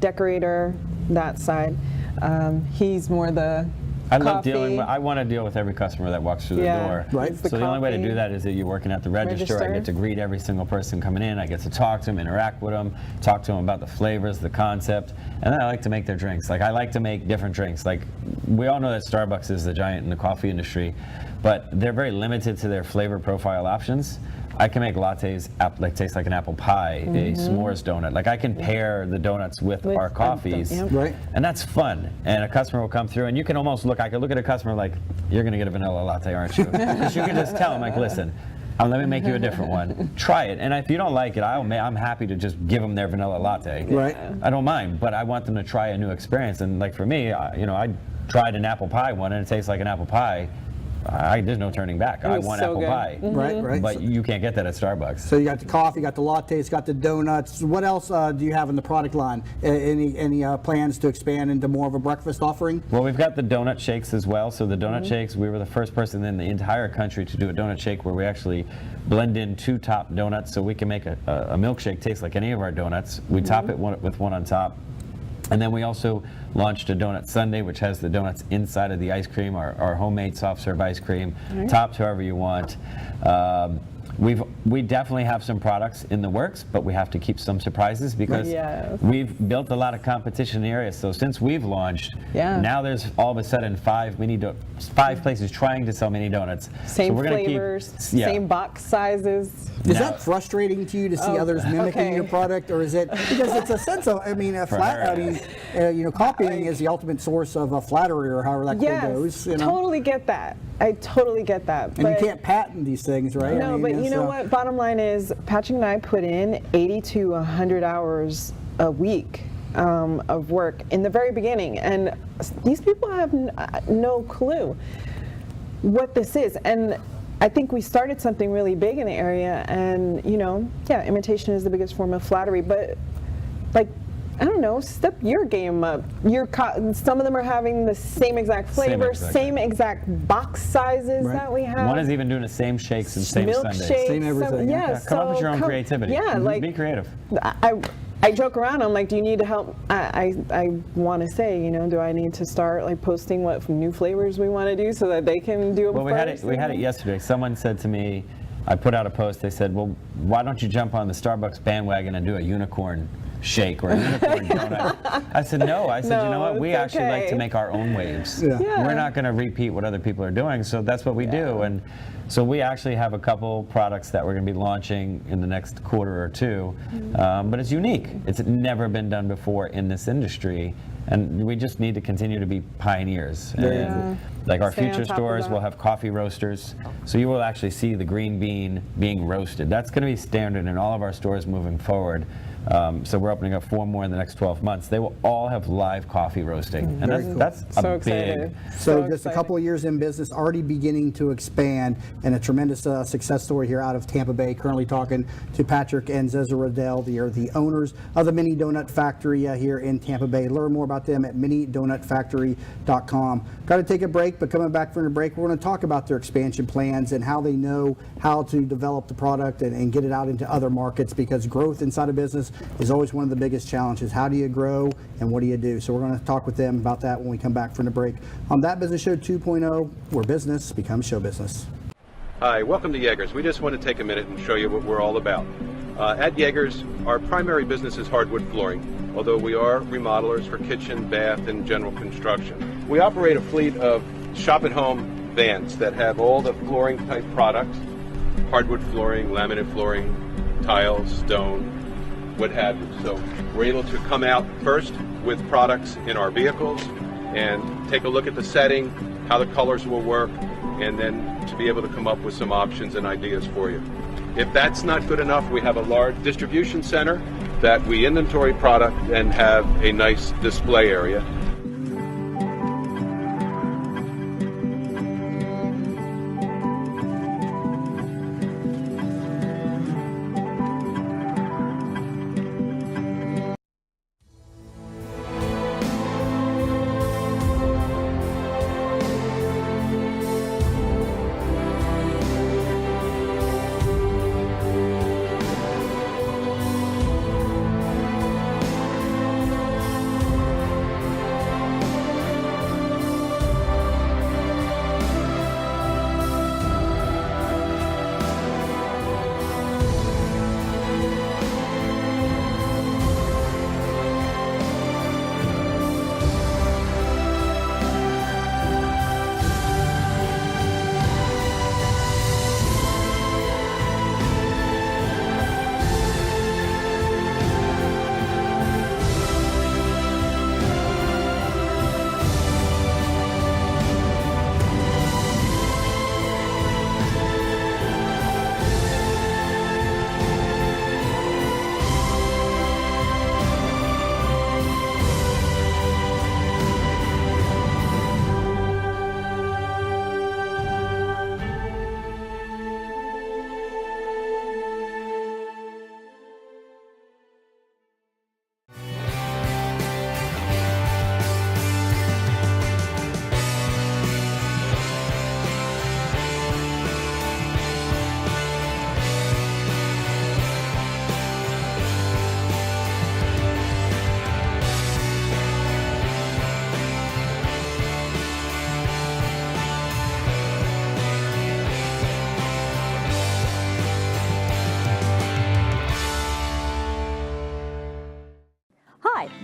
Speaker 5: decorator, that side. He's more the
Speaker 4: I love I want to deal with every customer that walks through the door.
Speaker 1: Right.
Speaker 4: So the only way to do that is that you're working at the register. I get to greet every single person coming in. I get to talk to them, interact with them, talk to them about the flavors, the concept, and then I like to make their drinks. I like to make different drinks. We all know that Starbucks is the giant in the coffee industry, but they're very limited to their flavor profile options. I can make lattes taste like an apple pie, a s'mores donut. I can pair the donuts with our coffees,
Speaker 1: right?
Speaker 4: And that's fun. And a customer will come through, and you can almost I could look at a customer like, you're going to get a vanilla latte, aren't you? Because you can just tell them, listen, let me make you a different one. Try it. And if you don't like it, I'm happy to just give them their vanilla latte.
Speaker 1: Right.
Speaker 4: I don't mind, but I want them to try a new experience. And for me, I tried an apple pie one, and it tastes like an apple pie. there's no turning back. I
Speaker 5: was
Speaker 4: want
Speaker 5: so
Speaker 4: apple
Speaker 5: good.
Speaker 4: pie.
Speaker 1: Right.
Speaker 4: But you can't get that at Starbucks.
Speaker 1: So you got the coffee, you got the lattes, got the donuts. What else do you have in the product line? Any plans to expand into more of a breakfast offering?
Speaker 4: Well, we've got the donut shakes as well. So the donut shakes, we were the first person in the entire country to do a donut shake where we actually blend in 2 top donuts so we can make a milkshake taste like any of our donuts. We top it with one on top. And then we also launched a donut sundae, which has the donuts inside of the ice cream, our homemade soft serve ice cream, topped however you want. We definitely have some products in the works, but we have to keep some surprises because
Speaker 5: Yes.
Speaker 4: we've built a lot of competition in the area. So since we've launched, now there's all of a sudden 5 places trying to sell mini donuts.
Speaker 5: Same
Speaker 4: so we're gonna
Speaker 5: flavors,
Speaker 4: keep,
Speaker 5: same box sizes.
Speaker 1: Is
Speaker 4: Now-
Speaker 1: that frustrating to you to see others mimicking
Speaker 5: okay.
Speaker 1: your product, or is it because it's a sense of? I mean, copying is the ultimate source of flattery, or however that quote goes.
Speaker 5: Yes, totally get that. I totally get that.
Speaker 1: And you can't patent these things, right?
Speaker 5: No, but you know what? Bottom line is, Patrick and I put in 80 to 100 hours a week of work in the very beginning, and these people have no clue what this is. And I think we started something really big in the area, and imitation is the biggest form of flattery. But like, I don't know, step your game up. Some of them are having the same exact flavor, same exact box sizes that we have.
Speaker 4: One is even doing the same shakes and same Sundays.
Speaker 1: Same everything.
Speaker 5: Yeah,
Speaker 4: Come up with your own creativity.
Speaker 5: Yeah, like
Speaker 4: be creative.
Speaker 5: I joke around. I'm like, do you need help? I want to say, do I need to start like posting what new flavors we want to do so that they can do it?
Speaker 4: Well, we had it yesterday. Someone said to me, I put out a post. They said, well, why don't you jump on the Starbucks bandwagon and do a unicorn shake or a unicorn donut? I said, no. I said, you know what? We
Speaker 5: it's
Speaker 4: actually like
Speaker 5: okay.
Speaker 4: to make our own waves.
Speaker 1: Yeah.
Speaker 5: Yeah.
Speaker 4: We're not going to repeat what other people are doing, so that's what we do. And so we actually have a couple products that we're going to be launching in the next quarter or two, but it's unique. It's never been done before in this industry, and we just need to continue to be pioneers. And like our
Speaker 5: Stay on
Speaker 4: future
Speaker 5: top of
Speaker 4: stores
Speaker 5: that.
Speaker 4: will have coffee roasters, so you will actually see the green bean being roasted. That's going to be standard in all of our stores moving forward. So we're opening up 4 more in the next 12 months. They will all have live coffee roasting, and that's
Speaker 5: So
Speaker 4: a
Speaker 5: excited.
Speaker 4: big.
Speaker 1: So just a
Speaker 5: excited.
Speaker 1: couple of years in business, already beginning to expand, and a tremendous success story here out of Tampa Bay. Currently talking to Patrick and Zeza Riddell. They are the owners of the Mini Donut Factory here in Tampa Bay. Learn more about them at minidonutfactory.com. Got to take a break, but coming back from the break, we're going to talk about their expansion plans and how they know how to develop the product and get it out into other markets, because growth inside a business is always one of the biggest challenges. How do you grow and what do you do? So we're going to talk with them about that when we come back from the break on That Business Show 2.0, where business becomes show business.
Speaker 2: Hi, welcome to Yeager's. We just want to take a minute and show you what we're all about. At Yeager's, our primary business is hardwood flooring, although we are remodelers for kitchen, bath, and general construction. We operate a fleet of shop-at-home vans that have all the flooring type products: hardwood flooring, laminate flooring, tiles, stone, what have you. So we're able to come out first with products in our vehicles and take a look at the setting, how the colors will work, and then to be able to come up with some options and ideas for you. If that's not good enough, we have a large distribution center that we inventory product and have a nice display area.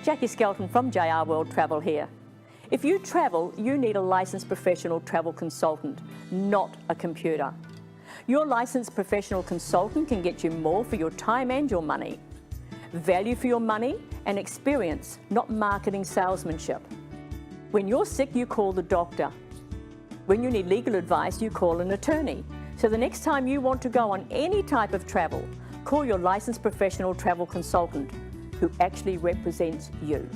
Speaker 3: Jackie Skelton from JR World Travel here. If you travel, you need a licensed professional travel consultant, not a computer. Your licensed professional consultant can get you more for your time and your money. Value for your money and experience, not marketing salesmanship. When you're sick, you call the doctor. When you need legal advice, you call an attorney. So the next time you want to go on any type of travel, call your licensed professional travel consultant who actually represents you.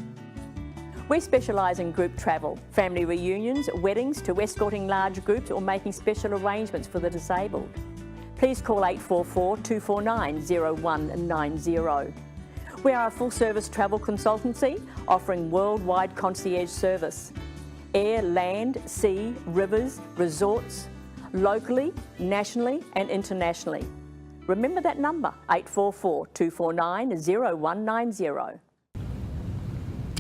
Speaker 3: We specialise in group travel, family reunions, weddings, to escorting large groups or making special arrangements for the disabled. Please call 844-249-0190. We are a full-service travel consultancy offering worldwide concierge service. Air, land, sea, rivers, resorts, locally, nationally and internationally. Remember that number, 844-249-0190.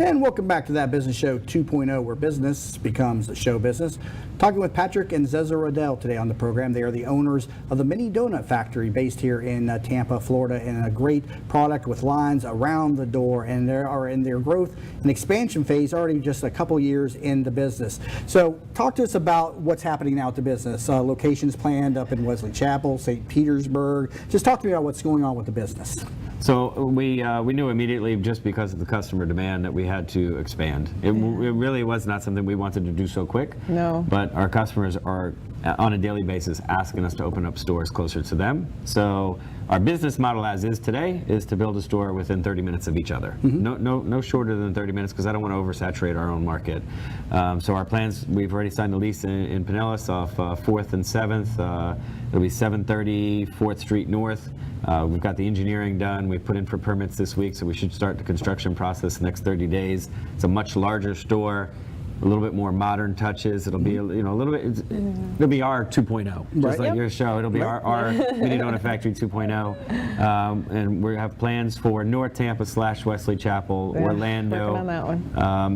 Speaker 1: And welcome back to That Business Show 2.0, where business becomes a show business. Talking with Patrick and Zeza Riddell today on the program. They are the owners of the Mini Donut Factory based here in Tampa, Florida, and a great product with lines around the door. And they are in their growth and expansion phase, already just a couple years in the business. So talk to us about what's happening now at the business. Locations planned up in Wesley Chapel, St. Petersburg. Just talk to me about what's going on with the business.
Speaker 4: So we knew immediately, just because of the customer demand, that we had to expand. It really was not something we wanted to do so quick.
Speaker 5: No.
Speaker 4: But our customers are on a daily basis asking us to open up stores closer to them. So our business model as is today is to build a store within 30 minutes of each other. No shorter than 30 minutes, because I don't want to oversaturate our own market. So our plans, we've already signed a lease in Pinellas off 4th and 7th. It'll be 730 4th Street North. We've got the engineering done. We've put in for permits this week, so we should start the construction process the next 30 days. It's a much larger store, a little bit more modern touches. It'll be a little bit. It'll be our 2.0, just like your show. It'll be our Mini Donut Factory 2.0. And we have plans for North Tampa / Wesley Chapel, Orlando,
Speaker 5: working on that one.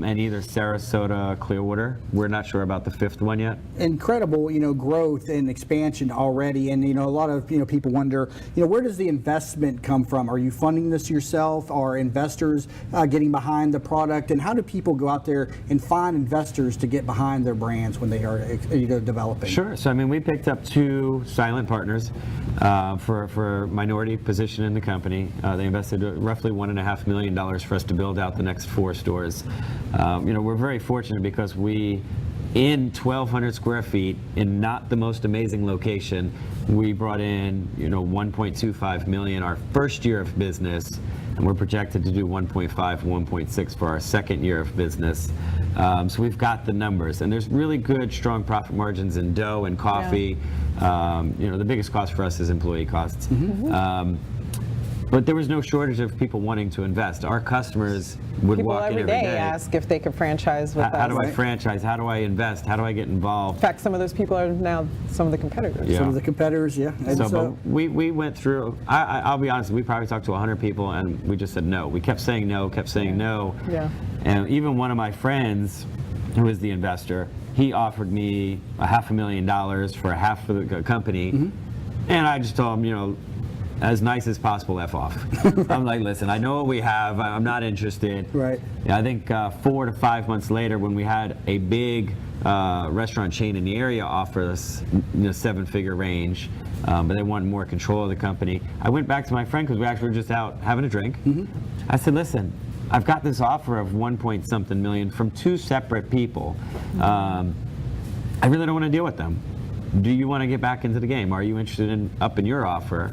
Speaker 4: and either Sarasota, Clearwater. We're not sure about the 5th one yet.
Speaker 1: Incredible, growth and expansion already, and a lot of people wonder, where does the investment come from? Are you funding this yourself? Are investors getting behind the product? And how do people go out there and find investors to get behind their brands when they are developing?
Speaker 4: Sure. So we picked up 2 silent partners for minority position in the company. They invested roughly $1.5 million for us to build out the next 4 stores. We're very fortunate because in 1,200 square feet, in not the most amazing location, we brought in, $1.25 million our first year of business, and we're projected to do 1.5, 1.6 for our second year of business. So we've got the numbers, and there's really good, strong profit margins in dough and coffee. Yeah. The biggest cost for us is employee costs. But there was no shortage of people wanting to invest. Our customers would walk in every day.
Speaker 5: Ask if they could franchise with us.
Speaker 4: How do I franchise? How do I invest? How do I get involved?
Speaker 5: In fact, some of those people are now some of the competitors.
Speaker 1: Some of the competitors, yeah. And
Speaker 4: but we went through, I'll be honest, we probably talked to 100 people, and we just said no. We kept saying no,
Speaker 5: Yeah.
Speaker 4: And even one of my friends, who is the investor, he offered me $500,000 for half of the company. And I just told him, as nice as possible, F off. I'm like, listen, I know what we have. I'm not interested.
Speaker 1: Right.
Speaker 4: Yeah, I think 4 to 5 months later, when we had a big restaurant chain in the area offer us the 7-figure range, but they wanted more control of the company, I went back to my friend, because we actually were just out having a drink. I said, listen, I've got this offer of 1-point-something million from 2 separate people. I really don't want to deal with them. Do you want to get back into the game? Are you interested in upping your offer?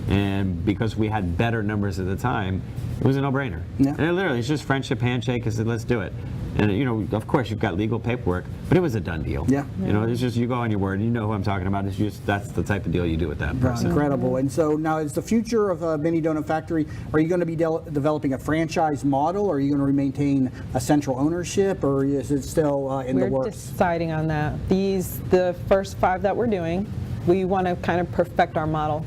Speaker 4: And because we had better numbers at the time, it was a no-brainer.
Speaker 1: Yeah.
Speaker 4: And literally, it's just friendship handshake. I said, let's do it. And of course, you've got legal paperwork, but it was a done deal.
Speaker 1: Yeah.
Speaker 4: It's just, you go on your word, and you know who I'm talking about. It's just, that's the type of deal you do with that person.
Speaker 1: Incredible. And so now, is the future of Mini Donut Factory, are you going to be developing a franchise model, or are you going to maintain a central ownership, or is it still in the works?
Speaker 5: We're deciding on that. The first 5 that we're doing, we want to kind of perfect our model,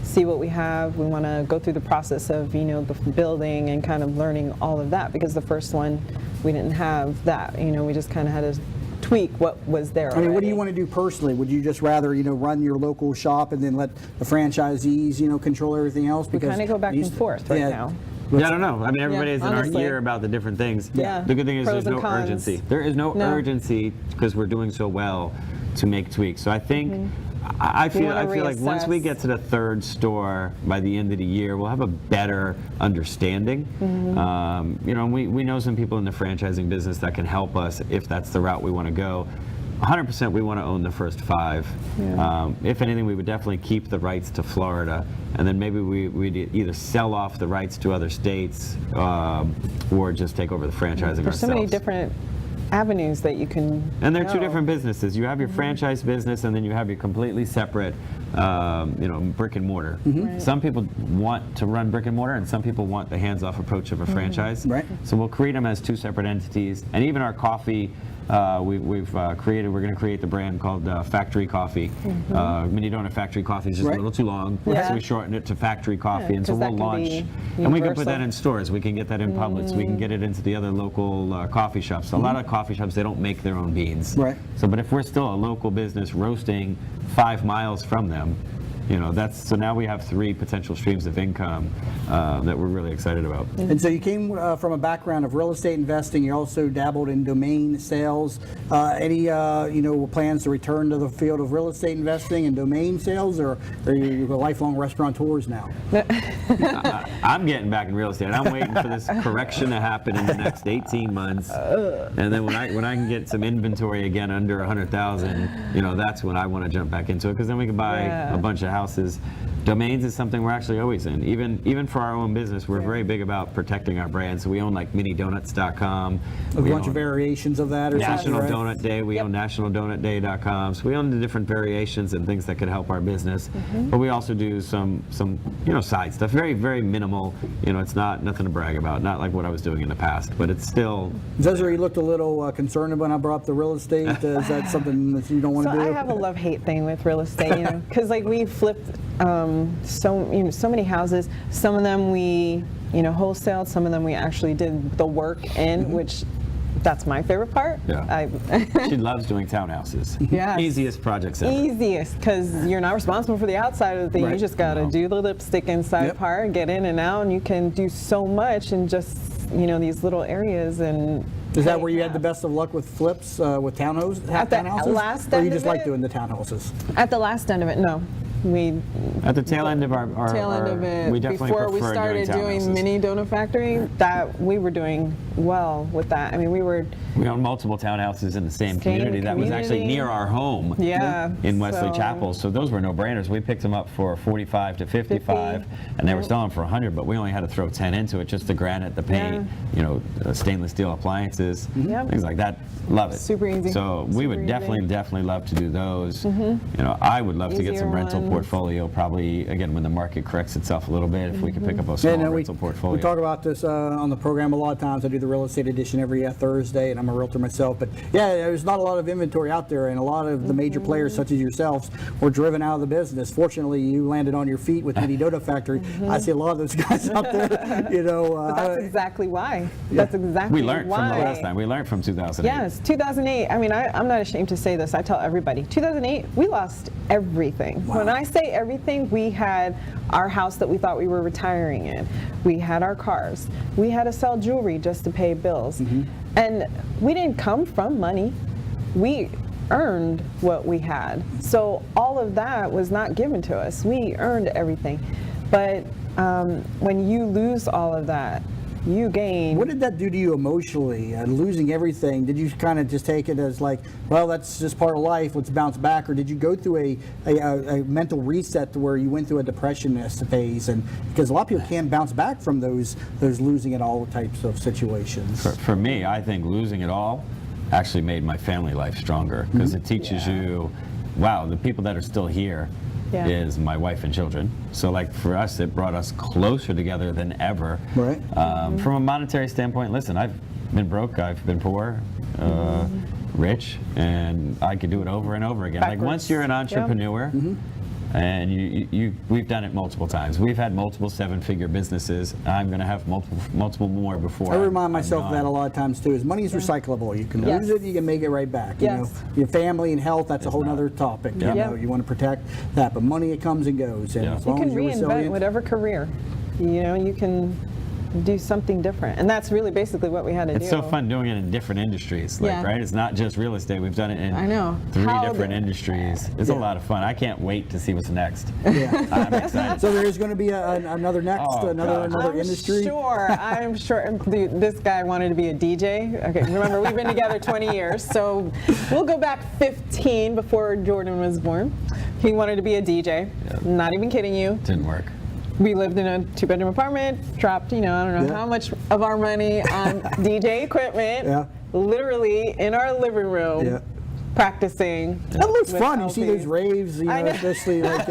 Speaker 5: see what we have. We want to go through the process of, the building and kind of learning all of that, because the first one, we didn't have that. We just kind of had to tweak what was there already.
Speaker 1: What do you want to do personally? Would you just rather, run your local shop and then let the franchisees, control everything else?
Speaker 5: We kind of go back and forth right now.
Speaker 4: Yeah, I don't know. I mean, everybody is in our
Speaker 5: honestly.
Speaker 4: ear about the different things.
Speaker 5: Yeah.
Speaker 4: The good thing is
Speaker 5: Pros
Speaker 4: there's
Speaker 5: and
Speaker 4: no
Speaker 5: cons.
Speaker 4: urgency. There is no
Speaker 5: No.
Speaker 4: urgency because we're doing so well to make tweaks. So I think I feel
Speaker 5: wanna
Speaker 4: like once we
Speaker 5: reassess.
Speaker 4: get to the third store by the end of the year, we'll have a better understanding. You know, we know some people in the franchising business that can help us if that's the route we want to go. 100% we want to own the first 5. If anything, we would definitely keep the rights to Florida, and then maybe we'd either sell off the rights to other states or just take over the franchising
Speaker 5: There's so
Speaker 4: ourselves.
Speaker 5: many different avenues that you can.
Speaker 4: And they're two
Speaker 5: go.
Speaker 4: different businesses. You have your franchise business, and then you have your completely separate, you know, brick and mortar. Some people want to run brick and mortar, and some people want the hands-off approach of a franchise.
Speaker 1: Right.
Speaker 4: So we'll create them as 2 separate entities. And even our coffee, we've created. We're going to create the brand called Factory Coffee. Mini Donut Factory Coffee is just
Speaker 1: Right.
Speaker 4: a little too long,
Speaker 5: Yeah.
Speaker 4: so we shortened it to Factory Coffee,
Speaker 5: Yeah,
Speaker 4: and so
Speaker 5: 'cause
Speaker 4: we'll
Speaker 5: that can
Speaker 4: launch.
Speaker 5: be
Speaker 4: And we can put that
Speaker 5: universal.
Speaker 4: in stores. We can get that in Publix. We can get it into the other local coffee shops. A lot of coffee shops, they don't make their own beans.
Speaker 1: Right.
Speaker 4: So, but if we're still a local business roasting 5 miles from them, you know, so now we have 3 potential streams of income that we're really excited about.
Speaker 1: And so you came from a background of real estate investing. You also dabbled in domain sales. Any plans to return to the field of real estate investing and domain sales, or are you lifelong restaurateurs now?
Speaker 4: I'm getting back in real estate. I'm waiting for this correction to happen in the next 18 months, and then when I can get some inventory again under 100,000, you know, that's when I want to jump back into it, because then we can buy
Speaker 5: Yeah.
Speaker 4: a bunch of houses. Domains is something we're actually always in. Even for our own business, we're very big about protecting our brand. So we own like minidonuts.com.
Speaker 1: A
Speaker 4: We
Speaker 1: bunch
Speaker 4: own
Speaker 1: of variations of that, or
Speaker 4: National
Speaker 1: something, right?
Speaker 4: Donut Day. We own nationaldonutday.com. So we own the different variations and things that could help our business. But we also do some side stuff. Very, very minimal. You know, it's nothing to brag about. Not like what I was doing in the past, but it's still.
Speaker 1: Desiree, you looked a little concerned when I brought up the real estate. Is that something that you don't want
Speaker 5: So
Speaker 1: to do?
Speaker 5: I have a love-hate thing with real estate, you know, because like we flipped so many houses. Some of them we wholesaled. Some of them we actually did the work in, which that's my favorite part.
Speaker 4: Yeah. She loves doing townhouses.
Speaker 5: Yes.
Speaker 4: Easiest projects ever.
Speaker 5: Easiest, because you're not responsible for the outside of the thing.
Speaker 1: Right.
Speaker 5: You just got to
Speaker 4: No.
Speaker 5: do the lipstick inside
Speaker 1: Yep.
Speaker 5: part, get in and out, and you can do so much in just these little areas. And
Speaker 1: Is that where you had the best of luck with flips with townhouses?
Speaker 5: At the
Speaker 1: townhouses?
Speaker 5: last
Speaker 1: or you
Speaker 5: end
Speaker 1: just
Speaker 5: of
Speaker 1: like
Speaker 5: it?
Speaker 1: doing the townhouses?
Speaker 5: At the last end of it, no. We
Speaker 4: At the tail end of our
Speaker 5: tail end of it,
Speaker 4: we definitely
Speaker 5: before we
Speaker 4: prefer
Speaker 5: started doing
Speaker 4: townhouses.
Speaker 5: Mini Donut Factory, that we were doing well with that. I mean, we were,
Speaker 4: We own multiple townhouses in the same
Speaker 5: Same
Speaker 4: community that was actually
Speaker 5: community.
Speaker 4: near our home.
Speaker 5: yeah.
Speaker 4: In Wesley
Speaker 5: so-
Speaker 4: Chapel, so those were no-brainers. We picked them up for 45 to 55, and they were selling for 100, but we only had to throw 10 into it, just the granite, the paint, stainless steel appliances,
Speaker 5: Yep.
Speaker 4: things like that. Love it.
Speaker 5: Super easy.
Speaker 4: So we
Speaker 5: Super
Speaker 4: would
Speaker 5: easy.
Speaker 4: definitely love to do those. You know, I would love to get some
Speaker 5: Easier
Speaker 4: rental
Speaker 5: ones.
Speaker 4: portfolio, probably again when the market corrects itself a little bit. If we could pick up a small rental portfolio.
Speaker 1: We talk about this on the program a lot of times. I do the real estate edition every Thursday, and I'm a realtor myself. But yeah, there's not a lot of inventory out there, and a lot of the major players, such as yourselves, were driven out of the business. Fortunately, you landed on your feet with Mini Donut Factory. I see a lot of those guys out there.
Speaker 5: But that's exactly why. That's exactly
Speaker 4: we learned
Speaker 5: why.
Speaker 4: from the last time. We learned from 2008.
Speaker 5: Yes, 2008. I mean, I'm not ashamed to say this. I tell everybody. 2008, we lost everything. When I say everything, we had our house that we thought we were retiring in. We had our cars. We had to sell jewelry just to pay bills. And we didn't come from money. We earned what we had. So all of that was not given to us. We earned everything. But when you lose all of that, you gain.
Speaker 1: What did that do to you emotionally? Losing everything, did you kind of just take it as like, well, that's just part of life, let's bounce back? Or did you go through a mental reset to where you went through a depression phase? And because a lot of people can't bounce back from those losing it all types of situations.
Speaker 4: For me, I think losing it all actually made my family life stronger, because it teaches you, wow, the people that are still here
Speaker 5: Yeah.
Speaker 4: is my wife and children. So like for us, it brought us closer together than ever.
Speaker 1: Right.
Speaker 4: From a monetary standpoint, listen, I've been broke, I've been poor, rich, and I could do it over and over again. Like
Speaker 5: Backwards.
Speaker 4: once you're an entrepreneur, and we've done it multiple times. We've had multiple 7-figure businesses. I'm going to have multiple more before.
Speaker 1: I remind
Speaker 4: I'm
Speaker 1: myself of
Speaker 4: gone.
Speaker 1: that a lot of times too. Is money is recyclable. You can
Speaker 5: Yes.
Speaker 1: lose it, you can make it right back.
Speaker 5: Yes.
Speaker 1: You know, your family and health, that's a whole other topic.
Speaker 4: Yeah.
Speaker 1: You know, you want to protect that, but money, it comes and goes. And
Speaker 4: Yeah.
Speaker 1: as
Speaker 5: You
Speaker 1: long
Speaker 5: can
Speaker 1: as you're
Speaker 5: reinvent
Speaker 1: resilient,
Speaker 5: whatever career. You know, you can do something different. And that's really basically what we had to do.
Speaker 4: It's so fun doing it in different industries, like,
Speaker 5: Yeah.
Speaker 4: right? It's not just real estate. We've done it in
Speaker 5: I know.
Speaker 4: 3
Speaker 5: How
Speaker 4: different
Speaker 5: the-
Speaker 4: industries. It's a lot of fun. I can't wait to see what's next.
Speaker 1: Yeah.
Speaker 4: I'm excited.
Speaker 1: So there is going to be another next,
Speaker 4: Oh,
Speaker 1: another
Speaker 4: God.
Speaker 1: industry.
Speaker 5: I'm sure. Dude, this guy wanted to be a DJ. Okay, remember we've been together 20 years, so we'll go back 15 before Jordan was born. He wanted to be a DJ. Not even kidding you.
Speaker 4: Didn't work.
Speaker 5: We lived in a 2-bedroom apartment, dropped, I don't know
Speaker 1: Yeah.
Speaker 5: how much of our money on DJ equipment,
Speaker 1: Yeah.
Speaker 5: literally in our living room,
Speaker 1: Yeah.
Speaker 5: practicing.
Speaker 1: That looks
Speaker 5: with
Speaker 1: fun. You see those
Speaker 5: LPs.
Speaker 1: raves,
Speaker 5: I know.
Speaker 1: especially like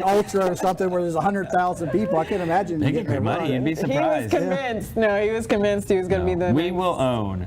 Speaker 1: Ultra or something where there's 100,000 people. I can't imagine.
Speaker 4: They
Speaker 1: you
Speaker 4: get
Speaker 1: getting
Speaker 4: good
Speaker 1: that
Speaker 4: money. You'd be
Speaker 5: He was
Speaker 4: surprised.
Speaker 5: convinced. No, he was convinced he was going to be the
Speaker 4: We
Speaker 5: next-
Speaker 4: will own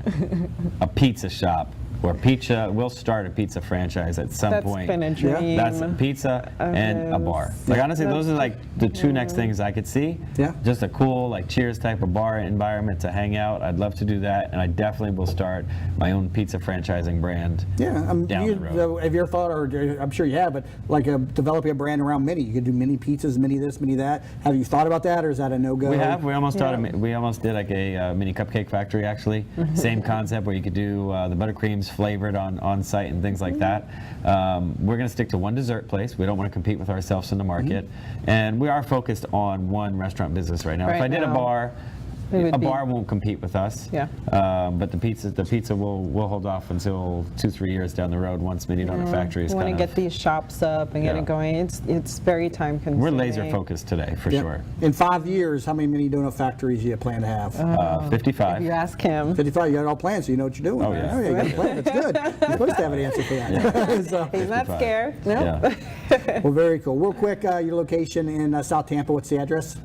Speaker 4: a pizza shop or pizza. We'll start a pizza franchise at some
Speaker 5: That's
Speaker 4: point.
Speaker 5: been a dream.
Speaker 4: That's pizza and a bar. Like honestly, those are like the 2 next things I could see.
Speaker 1: Yeah.
Speaker 4: Just a cool like Cheers type of bar environment to hang out. I'd love to do that, and I definitely will start my own pizza franchising brand.
Speaker 1: Yeah,
Speaker 4: down the road.
Speaker 1: have you ever thought, or I'm sure you have, but like developing a brand around mini? You could do mini pizzas, mini this, mini that. Have you thought about that, or is that a no-go?
Speaker 4: We have. We almost we almost did like a mini cupcake factory actually. Same concept where you could do the buttercreams flavored on site and things like that. We're going to stick to one dessert place. We don't want to compete with ourselves in the market, and we are focused on one restaurant business right now. If
Speaker 5: Right
Speaker 4: I did a
Speaker 5: now,
Speaker 4: bar.
Speaker 5: it would
Speaker 4: A
Speaker 5: be-
Speaker 4: bar won't compete with us.
Speaker 5: Yeah.
Speaker 4: But the pizza will hold off until 2-3 years down the road once Mini Donut Factory is
Speaker 5: We want to
Speaker 4: kind
Speaker 5: get
Speaker 4: of.
Speaker 5: these shops up and get
Speaker 4: Yeah.
Speaker 5: it going. It's very time consuming.
Speaker 4: We're laser focused today for
Speaker 1: Yeah.
Speaker 4: sure.
Speaker 1: In 5 years, how many mini donut factories do you plan to have?
Speaker 4: 55.
Speaker 5: If you ask him,
Speaker 1: 55. You got it all planned, so you know what you're doing.
Speaker 4: Oh, yeah.
Speaker 1: You got it planned. That's good. You're supposed to have an answer for that. So,
Speaker 5: he's not
Speaker 4: 55.
Speaker 5: scared. No.
Speaker 4: Yeah.
Speaker 1: well, very cool. Real quick, your location in South Tampa. What's the address?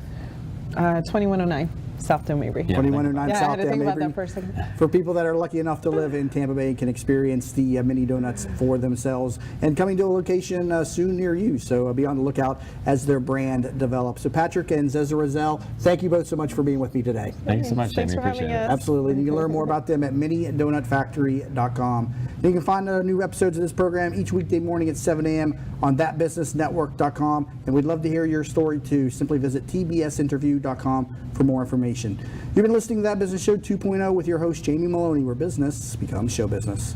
Speaker 5: 2109 South Dome Mabry.
Speaker 4: Yeah.
Speaker 1: 2109
Speaker 5: Yeah, I
Speaker 1: South
Speaker 5: had to think about
Speaker 1: Mabry.
Speaker 5: that for a second.
Speaker 1: For people that are lucky enough to live in Tampa Bay and can experience the mini donuts for themselves, and coming to a location soon near you. So be on the lookout as their brand develops. So Patrick and Zeza Rozelle, thank you both so much for being with me today.
Speaker 4: Thank you so much,
Speaker 5: Thanks
Speaker 4: Jamie.
Speaker 5: for having
Speaker 4: Appreciate it.
Speaker 5: us.
Speaker 1: Absolutely. And you can learn more about them at minidonutfactory.com. You can find new episodes of this program each weekday morning at 7 a.m. on thatbusinessnetwork.com. And we'd love to hear your story too. Simply visit tbsinterview.com for more information. You've been listening to That Business Show 2.0 with your host, Jamie Maloney, where business becomes show business.